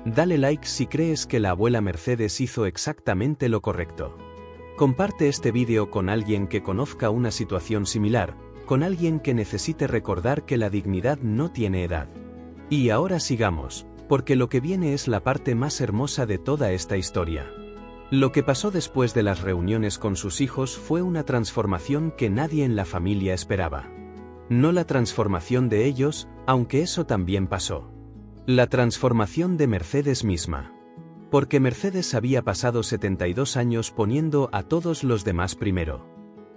Dale like si crees que la abuela Mercedes hizo exactamente lo correcto. Comparte este vídeo con alguien que conozca una situación similar, con alguien que necesite recordar que la dignidad no tiene edad. Y ahora sigamos, porque lo que viene es la parte más hermosa de toda esta historia. Lo que pasó después de las reuniones con sus hijos fue una transformación que nadie en la familia esperaba. No la transformación de ellos, aunque eso también pasó. La transformación de Mercedes misma. Porque Mercedes había pasado 72 años poniendo a todos los demás primero.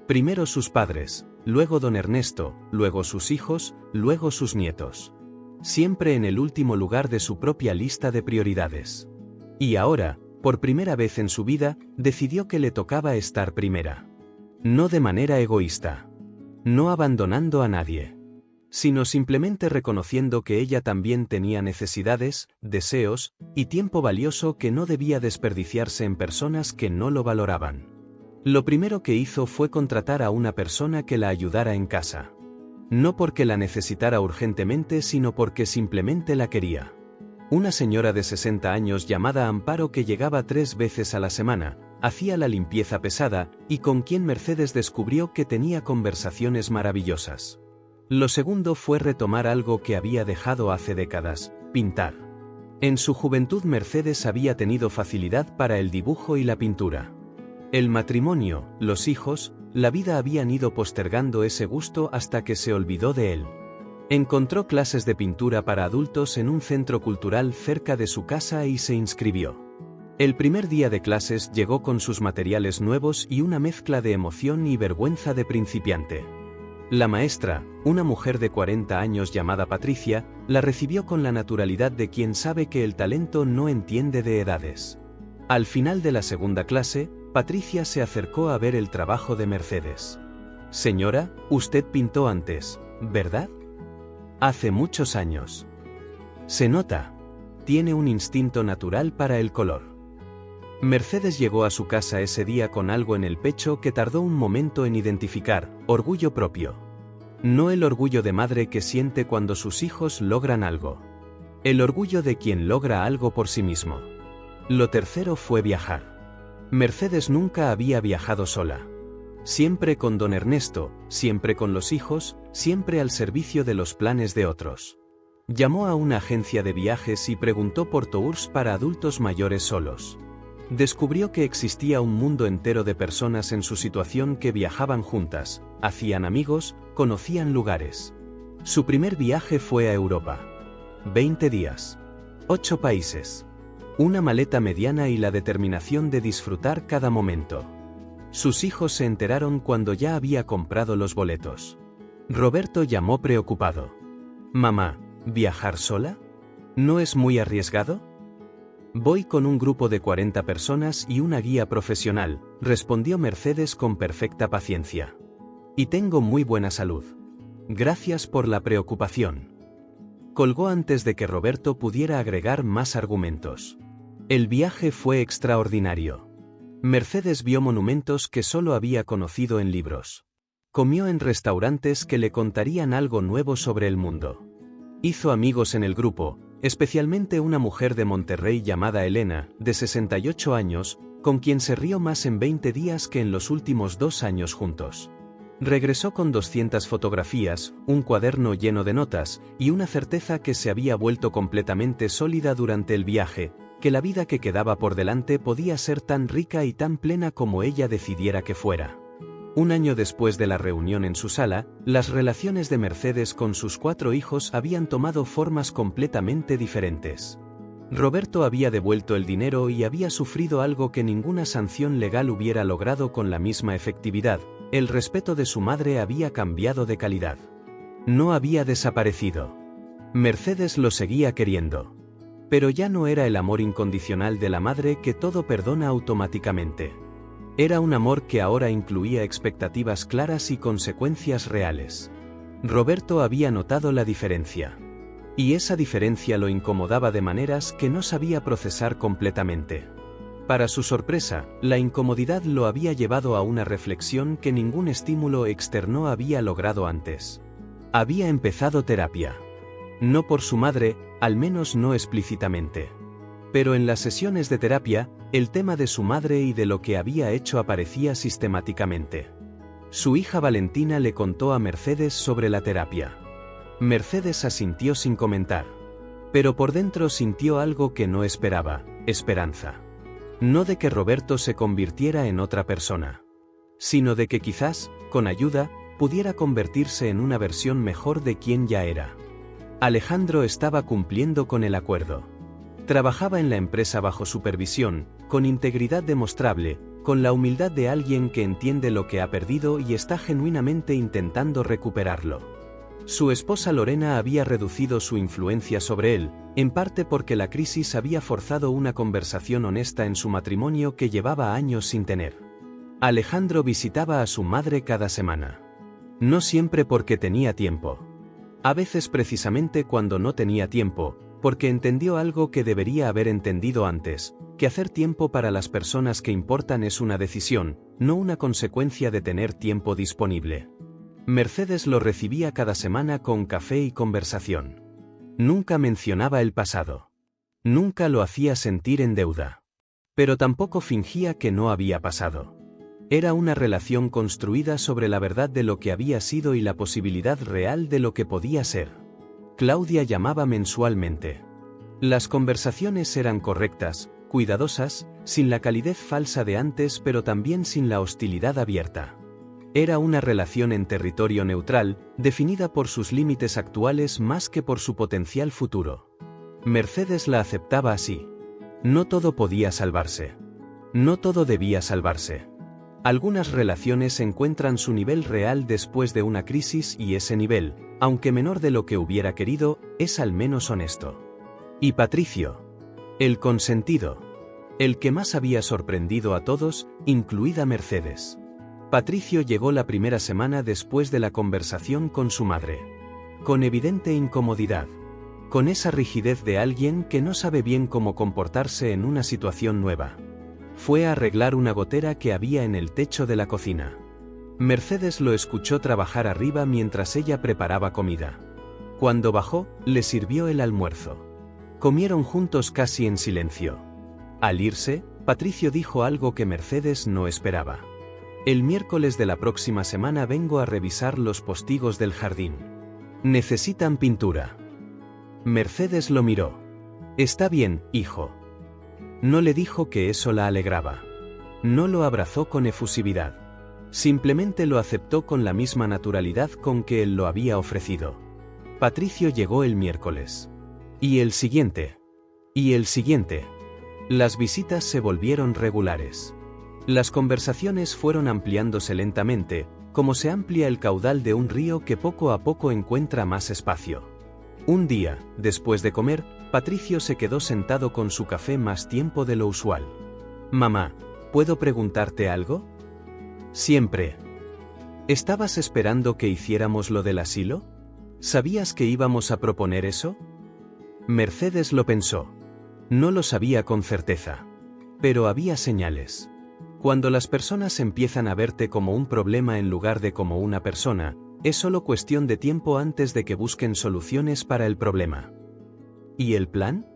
Primero sus padres, luego don Ernesto, luego sus hijos, luego sus nietos. Siempre en el último lugar de su propia lista de prioridades. Y ahora, por primera vez en su vida, decidió que le tocaba estar primera. No de manera egoísta. No abandonando a nadie. Sino simplemente reconociendo que ella también tenía necesidades, deseos, y tiempo valioso que no debía desperdiciarse en personas que no lo valoraban. Lo primero que hizo fue contratar a una persona que la ayudara en casa. No porque la necesitara urgentemente, sino porque simplemente la quería. Una señora de 60 años llamada Amparo que llegaba 3 veces a la semana, hacía la limpieza pesada, y con quien Mercedes descubrió que tenía conversaciones maravillosas. Lo segundo fue retomar algo que había dejado hace décadas, pintar. En su juventud Mercedes había tenido facilidad para el dibujo y la pintura. El matrimonio, los hijos, la vida habían ido postergando ese gusto hasta que se olvidó de él. Encontró clases de pintura para adultos en un centro cultural cerca de su casa y se inscribió. El primer día de clases llegó con sus materiales nuevos y una mezcla de emoción y vergüenza de principiante. La maestra, una mujer de 40 años llamada Patricia, la recibió con la naturalidad de quien sabe que el talento no entiende de edades. Al final de la segunda clase, Patricia se acercó a ver el trabajo de Mercedes. Señora, usted pintó antes, ¿verdad? Hace muchos años. Se nota. Tiene un instinto natural para el color. Mercedes llegó a su casa ese día con algo en el pecho que tardó un momento en identificar: orgullo propio. No el orgullo de madre que siente cuando sus hijos logran algo. El orgullo de quien logra algo por sí mismo. Lo tercero fue viajar. Mercedes nunca había viajado sola. Siempre con don Ernesto, siempre con los hijos, siempre al servicio de los planes de otros. Llamó a una agencia de viajes y preguntó por tours para adultos mayores solos. Descubrió que existía un mundo entero de personas en su situación que viajaban juntas, hacían amigos, conocían lugares. Su primer viaje fue a Europa. 20 días. 8 países. Una maleta mediana y la determinación de disfrutar cada momento. Sus hijos se enteraron cuando ya había comprado los boletos. Roberto llamó preocupado. «Mamá, ¿viajar sola? ¿No es muy arriesgado?» «Voy con un grupo de 40 personas y una guía profesional», respondió Mercedes con perfecta paciencia. «Y tengo muy buena salud. Gracias por la preocupación». Colgó antes de que Roberto pudiera agregar más argumentos. El viaje fue extraordinario. Mercedes vio monumentos que solo había conocido en libros. Comió en restaurantes que le contarían algo nuevo sobre el mundo. Hizo amigos en el grupo, especialmente una mujer de Monterrey llamada Elena, de 68 años, con quien se rió más en 20 días que en los últimos 2 años juntos. Regresó con 200 fotografías, un cuaderno lleno de notas, y una certeza que se había vuelto completamente sólida durante el viaje, que la vida que quedaba por delante podía ser tan rica y tan plena como ella decidiera que fuera. Un año después de la reunión en su sala, las relaciones de Mercedes con sus 4 hijos habían tomado formas completamente diferentes. Roberto había devuelto el dinero y había sufrido algo que ninguna sanción legal hubiera logrado con la misma efectividad: el respeto de su madre había cambiado de calidad. No había desaparecido. Mercedes lo seguía queriendo. Pero ya no era el amor incondicional de la madre que todo perdona automáticamente. Era un amor que ahora incluía expectativas claras y consecuencias reales. Roberto había notado la diferencia. Y esa diferencia lo incomodaba de maneras que no sabía procesar completamente. Para su sorpresa, la incomodidad lo había llevado a una reflexión que ningún estímulo externo había logrado antes. Había empezado terapia. No por su madre, al menos no explícitamente. Pero en las sesiones de terapia, el tema de su madre y de lo que había hecho aparecía sistemáticamente. Su hija Valentina le contó a Mercedes sobre la terapia. Mercedes asintió sin comentar. Pero por dentro sintió algo que no esperaba: esperanza. No de que Roberto se convirtiera en otra persona, sino de que quizás, con ayuda, pudiera convertirse en una versión mejor de quien ya era. Alejandro estaba cumpliendo con el acuerdo. Trabajaba en la empresa bajo supervisión, con integridad demostrable, con la humildad de alguien que entiende lo que ha perdido y está genuinamente intentando recuperarlo. Su esposa Lorena había reducido su influencia sobre él, en parte porque la crisis había forzado una conversación honesta en su matrimonio que llevaba años sin tener. Alejandro visitaba a su madre cada semana. No siempre porque tenía tiempo. A veces precisamente cuando no tenía tiempo, porque entendió algo que debería haber entendido antes: que hacer tiempo para las personas que importan es una decisión, no una consecuencia de tener tiempo disponible. Mercedes lo recibía cada semana con café y conversación. Nunca mencionaba el pasado. Nunca lo hacía sentir en deuda. Pero tampoco fingía que no había pasado. Era una relación construida sobre la verdad de lo que había sido y la posibilidad real de lo que podía ser. Claudia llamaba mensualmente. Las conversaciones eran correctas, cuidadosas, sin la calidez falsa de antes, pero también sin la hostilidad abierta. Era una relación en territorio neutral, definida por sus límites actuales más que por su potencial futuro. Mercedes la aceptaba así. No todo podía salvarse. No todo debía salvarse. Algunas relaciones encuentran su nivel real después de una crisis y ese nivel, aunque menor de lo que hubiera querido, es al menos honesto. Y Patricio, el consentido, el que más había sorprendido a todos, incluida Mercedes. Patricio llegó la primera semana después de la conversación con su madre. Con evidente incomodidad. Con esa rigidez de alguien que no sabe bien cómo comportarse en una situación nueva. Fue a arreglar una gotera que había en el techo de la cocina. Mercedes lo escuchó trabajar arriba mientras ella preparaba comida. Cuando bajó, le sirvió el almuerzo. Comieron juntos casi en silencio. Al irse, Patricio dijo algo que Mercedes no esperaba. El miércoles de la próxima semana vengo a revisar los postigos del jardín. Necesitan pintura. Mercedes lo miró. Está bien, hijo. No le dijo que eso la alegraba. No lo abrazó con efusividad. Simplemente lo aceptó con la misma naturalidad con que él lo había ofrecido. Patricio llegó el miércoles. Y el siguiente. Y el siguiente. Las visitas se volvieron regulares. Las conversaciones fueron ampliándose lentamente, como se amplia el caudal de un río que poco a poco encuentra más espacio. Un día, después de comer, Patricio se quedó sentado con su café más tiempo de lo usual. «Mamá, ¿puedo preguntarte algo?» «Siempre». ¿Estabas esperando que hiciéramos lo del asilo? ¿Sabías que íbamos a proponer eso? Mercedes lo pensó. No lo sabía con certeza. Pero había señales. Cuando las personas empiezan a verte como un problema en lugar de como una persona, es solo cuestión de tiempo antes de que busquen soluciones para el problema. ¿Y el plan?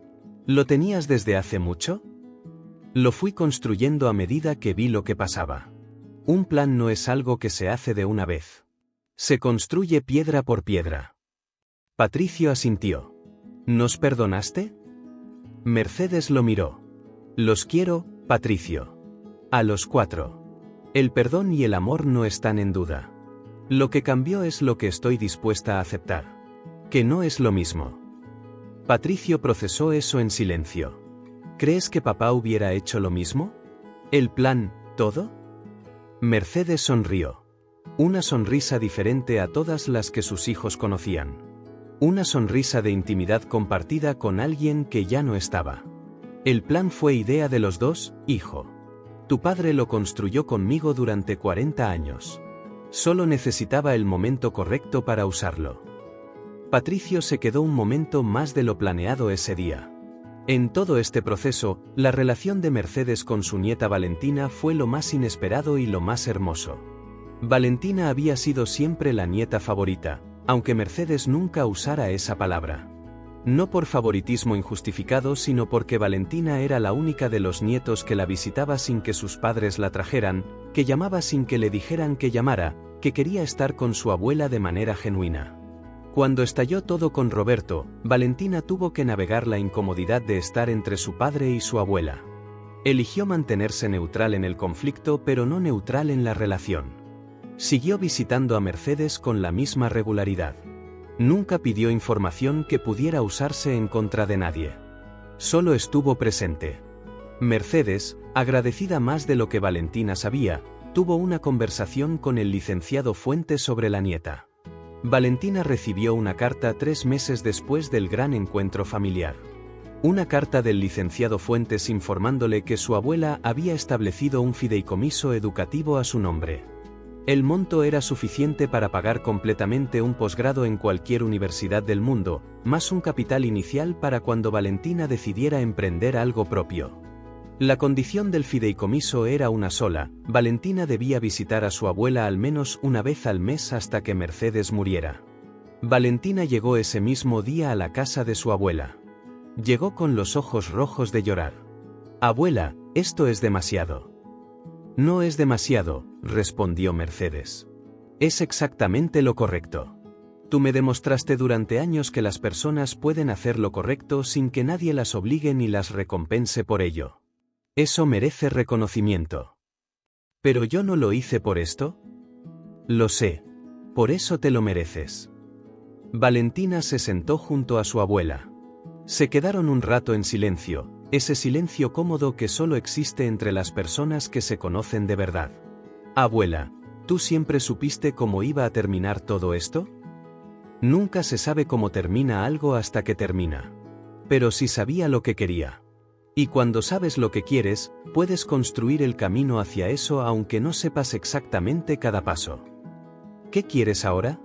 ¿Lo tenías desde hace mucho? Lo fui construyendo a medida que vi lo que pasaba. Un plan no es algo que se hace de una vez. Se construye piedra por piedra. Patricio asintió. ¿Nos perdonaste? Mercedes lo miró. Los quiero, Patricio. A los 4. El perdón y el amor no están en duda. Lo que cambió es lo que estoy dispuesta a aceptar. Que no es lo mismo. Patricio procesó eso en silencio. ¿Crees que papá hubiera hecho lo mismo? ¿El plan, todo? Mercedes sonrió. Una sonrisa diferente a todas las que sus hijos conocían. Una sonrisa de intimidad compartida con alguien que ya no estaba. El plan fue idea de los dos, hijo. Tu padre lo construyó conmigo durante 40 años. Solo necesitaba el momento correcto para usarlo. Patricio se quedó un momento más de lo planeado ese día. En todo este proceso, la relación de Mercedes con su nieta Valentina fue lo más inesperado y lo más hermoso. Valentina había sido siempre la nieta favorita, aunque Mercedes nunca usara esa palabra. No por favoritismo injustificado, sino porque Valentina era la única de los nietos que la visitaba sin que sus padres la trajeran, que llamaba sin que le dijeran que llamara, que quería estar con su abuela de manera genuina. Cuando estalló todo con Roberto, Valentina tuvo que navegar la incomodidad de estar entre su padre y su abuela. Eligió mantenerse neutral en el conflicto, pero no neutral en la relación. Siguió visitando a Mercedes con la misma regularidad. Nunca pidió información que pudiera usarse en contra de nadie. Solo estuvo presente. Mercedes, agradecida más de lo que Valentina sabía, tuvo una conversación con el licenciado Fuentes sobre la nieta. Valentina recibió una carta 3 meses después del gran encuentro familiar. Una carta del licenciado Fuentes informándole que su abuela había establecido un fideicomiso educativo a su nombre. El monto era suficiente para pagar completamente un posgrado en cualquier universidad del mundo, más un capital inicial para cuando Valentina decidiera emprender algo propio. La condición del fideicomiso era una sola: Valentina debía visitar a su abuela al menos una vez al mes hasta que Mercedes muriera. Valentina llegó ese mismo día a la casa de su abuela. Llegó con los ojos rojos de llorar. «Abuela, esto es demasiado». «No es demasiado», respondió Mercedes. «Es exactamente lo correcto. Tú me demostraste durante años que las personas pueden hacer lo correcto sin que nadie las obligue ni las recompense por ello. Eso merece reconocimiento». «¿Pero yo no lo hice por esto?» «Lo sé. Por eso te lo mereces». Valentina se sentó junto a su abuela. Se quedaron un rato en silencio, ese silencio cómodo que solo existe entre las personas que se conocen de verdad. «Abuela, ¿tú siempre supiste cómo iba a terminar todo esto?» «Nunca se sabe cómo termina algo hasta que termina. Pero sí sabía lo que quería. Y cuando sabes lo que quieres, puedes construir el camino hacia eso aunque no sepas exactamente cada paso». «¿Qué quieres ahora?»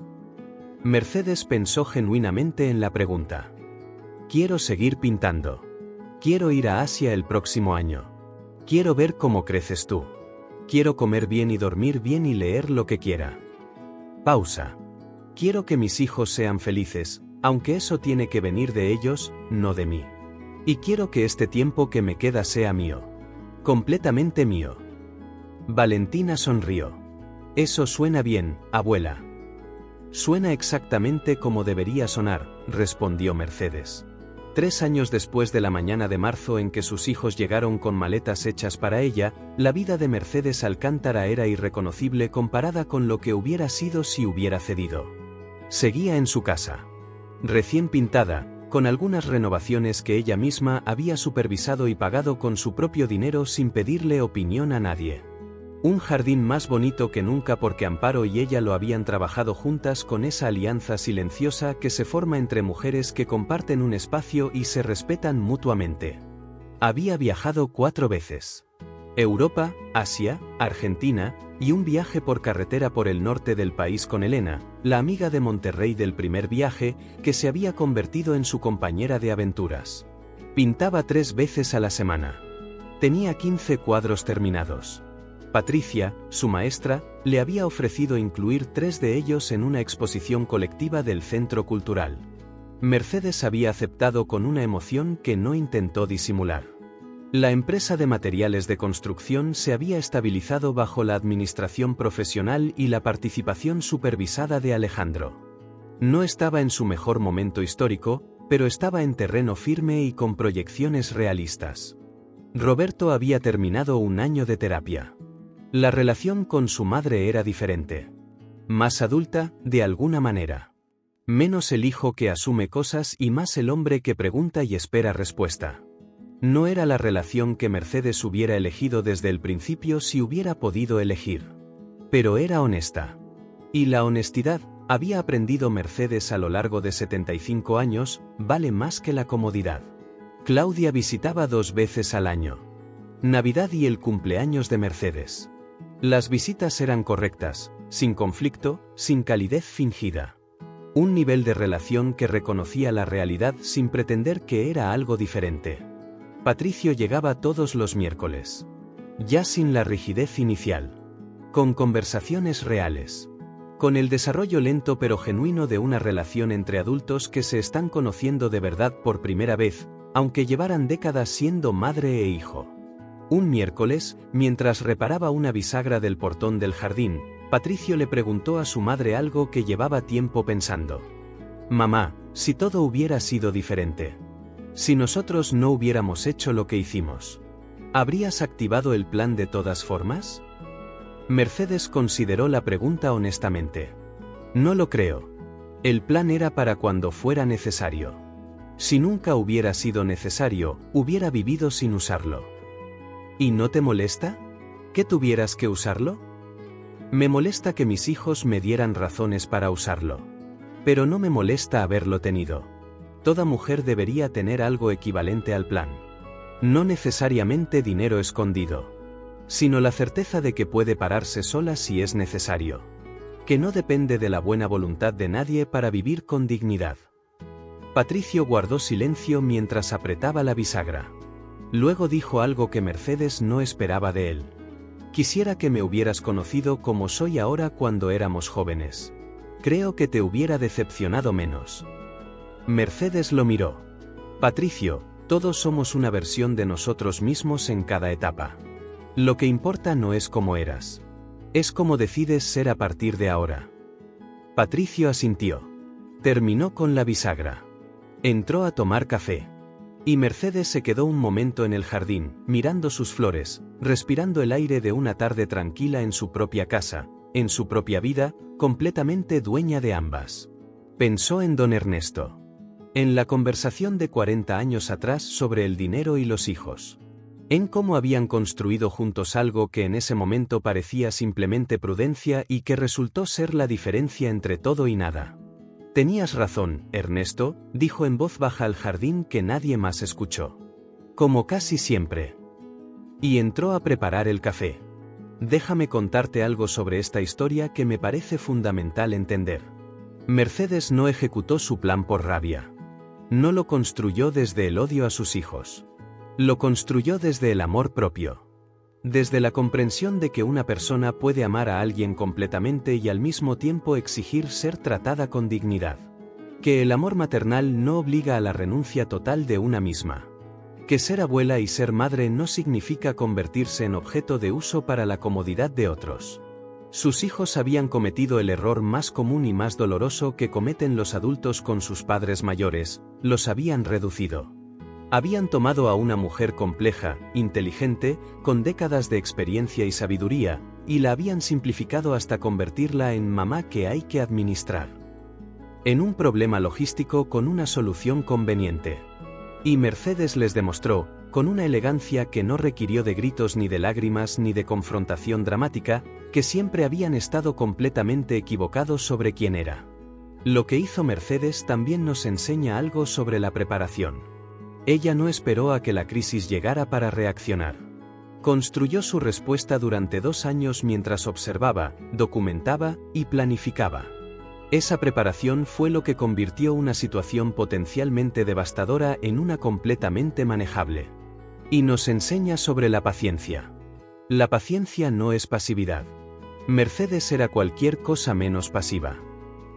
Mercedes pensó genuinamente en la pregunta. «Quiero seguir pintando. Quiero ir a Asia el próximo año. Quiero ver cómo creces tú. Quiero comer bien y dormir bien y leer lo que quiera». Pausa. «Quiero que mis hijos sean felices, aunque eso tiene que venir de ellos, no de mí. Y quiero que este tiempo que me queda sea mío. Completamente mío». Valentina sonrió. «Eso suena bien, abuela». «Suena exactamente como debería sonar», respondió Mercedes. 3 años después de la mañana de marzo en que sus hijos llegaron con maletas hechas para ella, la vida de Mercedes Alcántara era irreconocible comparada con lo que hubiera sido si hubiera cedido. Seguía en su casa. Recién pintada, con algunas renovaciones que ella misma había supervisado y pagado con su propio dinero sin pedirle opinión a nadie. Un jardín más bonito que nunca porque Amparo y ella lo habían trabajado juntas con esa alianza silenciosa que se forma entre mujeres que comparten un espacio y se respetan mutuamente. Había viajado 4 veces. Europa, Asia, Argentina, y un viaje por carretera por el norte del país con Elena, la amiga de Monterrey del primer viaje, que se había convertido en su compañera de aventuras. Pintaba 3 veces a la semana. Tenía 15 cuadros terminados. Patricia, su maestra, le había ofrecido incluir 3 de ellos en una exposición colectiva del Centro Cultural. Mercedes había aceptado con una emoción que no intentó disimular. La empresa de materiales de construcción se había estabilizado bajo la administración profesional y la participación supervisada de Alejandro. No estaba en su mejor momento histórico, pero estaba en terreno firme y con proyecciones realistas. Roberto había terminado un año de terapia. La relación con su madre era diferente. Más adulta, de alguna manera. Menos el hijo que asume cosas y más el hombre que pregunta y espera respuesta. No era la relación que Mercedes hubiera elegido desde el principio si hubiera podido elegir. Pero era honesta. Y la honestidad, había aprendido Mercedes a lo largo de 75 años, vale más que la comodidad. Claudia visitaba 2 veces al año. Navidad y el cumpleaños de Mercedes. Las visitas eran correctas, sin conflicto, sin calidez fingida. Un nivel de relación que reconocía la realidad sin pretender que era algo diferente. Patricio llegaba todos los miércoles. Ya sin la rigidez inicial. Con conversaciones reales. Con el desarrollo lento pero genuino de una relación entre adultos que se están conociendo de verdad por primera vez, aunque llevaran décadas siendo madre e hijo. Un miércoles, mientras reparaba una bisagra del portón del jardín, Patricio le preguntó a su madre algo que llevaba tiempo pensando. «Mamá, si todo hubiera sido diferente. Si nosotros no hubiéramos hecho lo que hicimos, ¿habrías activado el plan de todas formas?» Mercedes consideró la pregunta honestamente. «No lo creo. El plan era para cuando fuera necesario. Si nunca hubiera sido necesario, hubiera vivido sin usarlo». ¿Y no te molesta? ¿Que tuvieras que usarlo? Me molesta que mis hijos me dieran razones para usarlo. Pero no me molesta haberlo tenido. Toda mujer debería tener algo equivalente al plan. No necesariamente dinero escondido, sino la certeza de que puede pararse sola si es necesario. Que no depende de la buena voluntad de nadie para vivir con dignidad. Patricio guardó silencio mientras apretaba la bisagra. Luego dijo algo que Mercedes no esperaba de él. «Quisiera que me hubieras conocido como soy ahora cuando éramos jóvenes. Creo que te hubiera decepcionado menos». Mercedes lo miró. «Patricio, todos somos una versión de nosotros mismos en cada etapa. Lo que importa no es cómo eras. Es cómo decides ser a partir de ahora». Patricio asintió. Terminó con la bisagra. Entró a tomar café. Y Mercedes se quedó un momento en el jardín, mirando sus flores, respirando el aire de una tarde tranquila en su propia casa, en su propia vida, completamente dueña de ambas. Pensó en don Ernesto. En la conversación de 40 años atrás sobre el dinero y los hijos. En cómo habían construido juntos algo que en ese momento parecía simplemente prudencia y que resultó ser la diferencia entre todo y nada. «Tenías razón, Ernesto», dijo en voz baja al jardín que nadie más escuchó. Como casi siempre. Y entró a preparar el café. «Déjame contarte algo sobre esta historia que me parece fundamental entender». Mercedes no ejecutó su plan por rabia. No lo construyó desde el odio a sus hijos. Lo construyó desde el amor propio. Desde la comprensión de que una persona puede amar a alguien completamente y al mismo tiempo exigir ser tratada con dignidad. Que el amor maternal no obliga a la renuncia total de una misma. Que ser abuela y ser madre no significa convertirse en objeto de uso para la comodidad de otros. Sus hijos habían cometido el error más común y más doloroso que cometen los adultos con sus padres mayores, los habían reducido. Habían tomado a una mujer compleja, inteligente, con décadas de experiencia y sabiduría, y la habían simplificado hasta convertirla en mamá que hay que administrar. En un problema logístico con una solución conveniente. Y Mercedes les demostró, con una elegancia que no requirió de gritos ni de lágrimas ni de confrontación dramática, que siempre habían estado completamente equivocados sobre quién era. Lo que hizo Mercedes también nos enseña algo sobre la preparación. Ella no esperó a que la crisis llegara para reaccionar. Construyó su respuesta durante 2 años mientras observaba, documentaba y planificaba. Esa preparación fue lo que convirtió una situación potencialmente devastadora en una completamente manejable. Y nos enseña sobre la paciencia. La paciencia no es pasividad. Mercedes era cualquier cosa menos pasiva.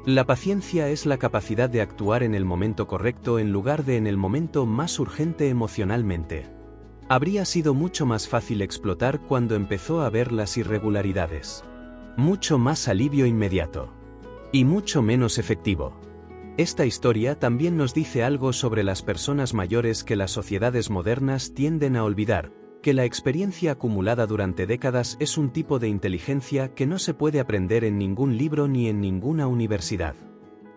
La paciencia es la capacidad de actuar en el momento correcto en lugar de en el momento más urgente emocionalmente. Habría sido mucho más fácil explotar cuando empezó a ver las irregularidades. Mucho más alivio inmediato. Y mucho menos efectivo. Esta historia también nos dice algo sobre las personas mayores que las sociedades modernas tienden a olvidar, que la experiencia acumulada durante décadas es un tipo de inteligencia que no se puede aprender en ningún libro ni en ninguna universidad.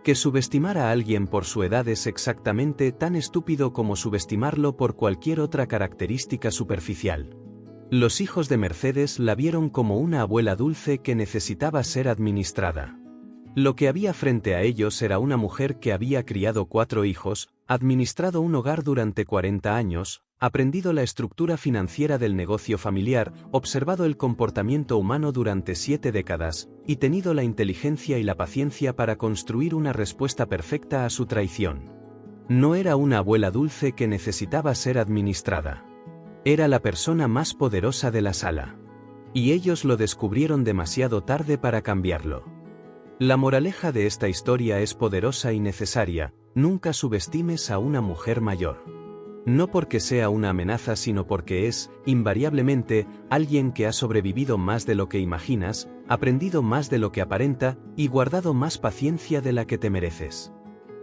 Que subestimar a alguien por su edad es exactamente tan estúpido como subestimarlo por cualquier otra característica superficial. Los hijos de Mercedes la vieron como una abuela dulce que necesitaba ser administrada. Lo que había frente a ellos era una mujer que había criado 4 hijos, administrado un hogar durante 40 años, aprendido la estructura financiera del negocio familiar, observado el comportamiento humano durante 7 décadas, y tenido la inteligencia y la paciencia para construir una respuesta perfecta a su traición. No era una abuela dulce que necesitaba ser administrada. Era la persona más poderosa de la sala. Y ellos lo descubrieron demasiado tarde para cambiarlo. La moraleja de esta historia es poderosa y necesaria: nunca subestimes a una mujer mayor. No porque sea una amenaza, sino porque es, invariablemente, alguien que ha sobrevivido más de lo que imaginas, aprendido más de lo que aparenta, y guardado más paciencia de la que te mereces.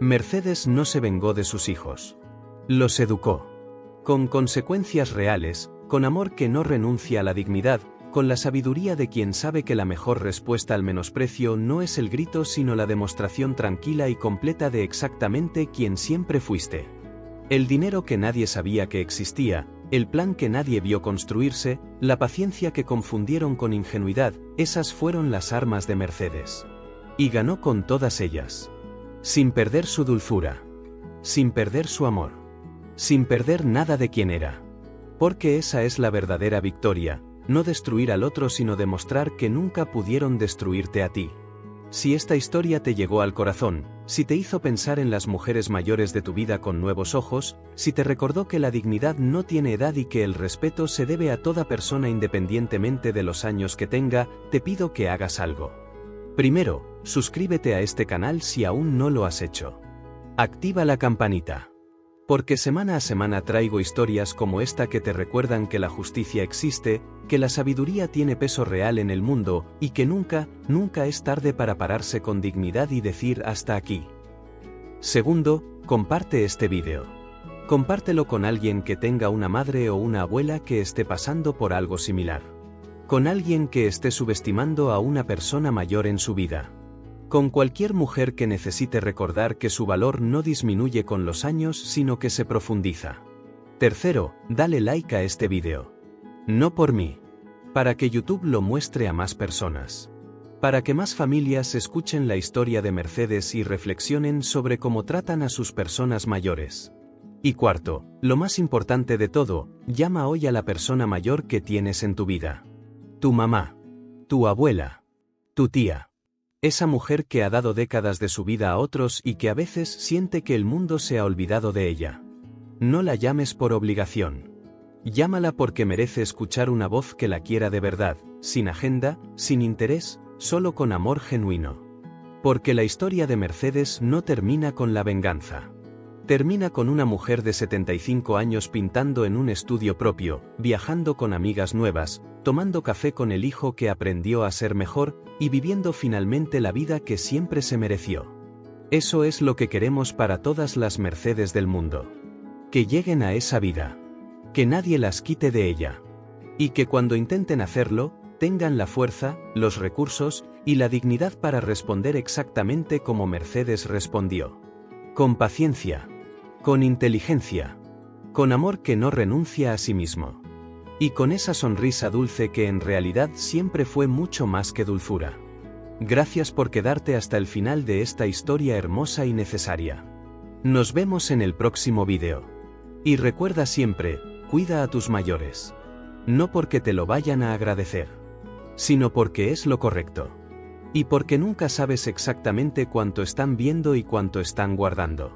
Mercedes no se vengó de sus hijos. Los educó. Con consecuencias reales, con amor que no renuncia a la dignidad, con la sabiduría de quien sabe que la mejor respuesta al menosprecio no es el grito sino la demostración tranquila y completa de exactamente quien siempre fuiste. El dinero que nadie sabía que existía, el plan que nadie vio construirse, la paciencia que confundieron con ingenuidad, esas fueron las armas de Mercedes. Y ganó con todas ellas. Sin perder su dulzura. Sin perder su amor. Sin perder nada de quien era. Porque esa es la verdadera victoria. No destruir al otro sino demostrar que nunca pudieron destruirte a ti. Si esta historia te llegó al corazón, si te hizo pensar en las mujeres mayores de tu vida con nuevos ojos, si te recordó que la dignidad no tiene edad y que el respeto se debe a toda persona independientemente de los años que tenga, te pido que hagas algo. Primero, suscríbete a este canal si aún no lo has hecho. Activa la campanita. Porque semana a semana traigo historias como esta que te recuerdan que la justicia existe, que la sabiduría tiene peso real en el mundo, y que nunca, nunca es tarde para pararse con dignidad y decir hasta aquí. Segundo, comparte este vídeo. Compártelo con alguien que tenga una madre o una abuela que esté pasando por algo similar. Con alguien que esté subestimando a una persona mayor en su vida. Con cualquier mujer que necesite recordar que su valor no disminuye con los años sino que se profundiza. Tercero, dale like a este vídeo. No por mí. Para que YouTube lo muestre a más personas. Para que más familias escuchen la historia de Mercedes y reflexionen sobre cómo tratan a sus personas mayores. Y cuarto, lo más importante de todo, llama hoy a la persona mayor que tienes en tu vida. Tu mamá. Tu abuela. Tu tía. Esa mujer que ha dado décadas de su vida a otros y que a veces siente que el mundo se ha olvidado de ella. No la llames por obligación. Llámala porque merece escuchar una voz que la quiera de verdad, sin agenda, sin interés, solo con amor genuino. Porque la historia de Mercedes no termina con la venganza. Termina con una mujer de 75 años pintando en un estudio propio, viajando con amigas nuevas, tomando café con el hijo que aprendió a ser mejor, y viviendo finalmente la vida que siempre se mereció. Eso es lo que queremos para todas las Mercedes del mundo. Que lleguen a esa vida. Que nadie las quite de ella. Y que cuando intenten hacerlo, tengan la fuerza, los recursos, y la dignidad para responder exactamente como Mercedes respondió. Con paciencia. Con inteligencia. Con amor que no renuncia a sí mismo. Y con esa sonrisa dulce que en realidad siempre fue mucho más que dulzura. Gracias por quedarte hasta el final de esta historia hermosa y necesaria. Nos vemos en el próximo vídeo. Y recuerda siempre, cuida a tus mayores. No porque te lo vayan a agradecer, sino porque es lo correcto. Y porque nunca sabes exactamente cuánto están viendo y cuánto están guardando.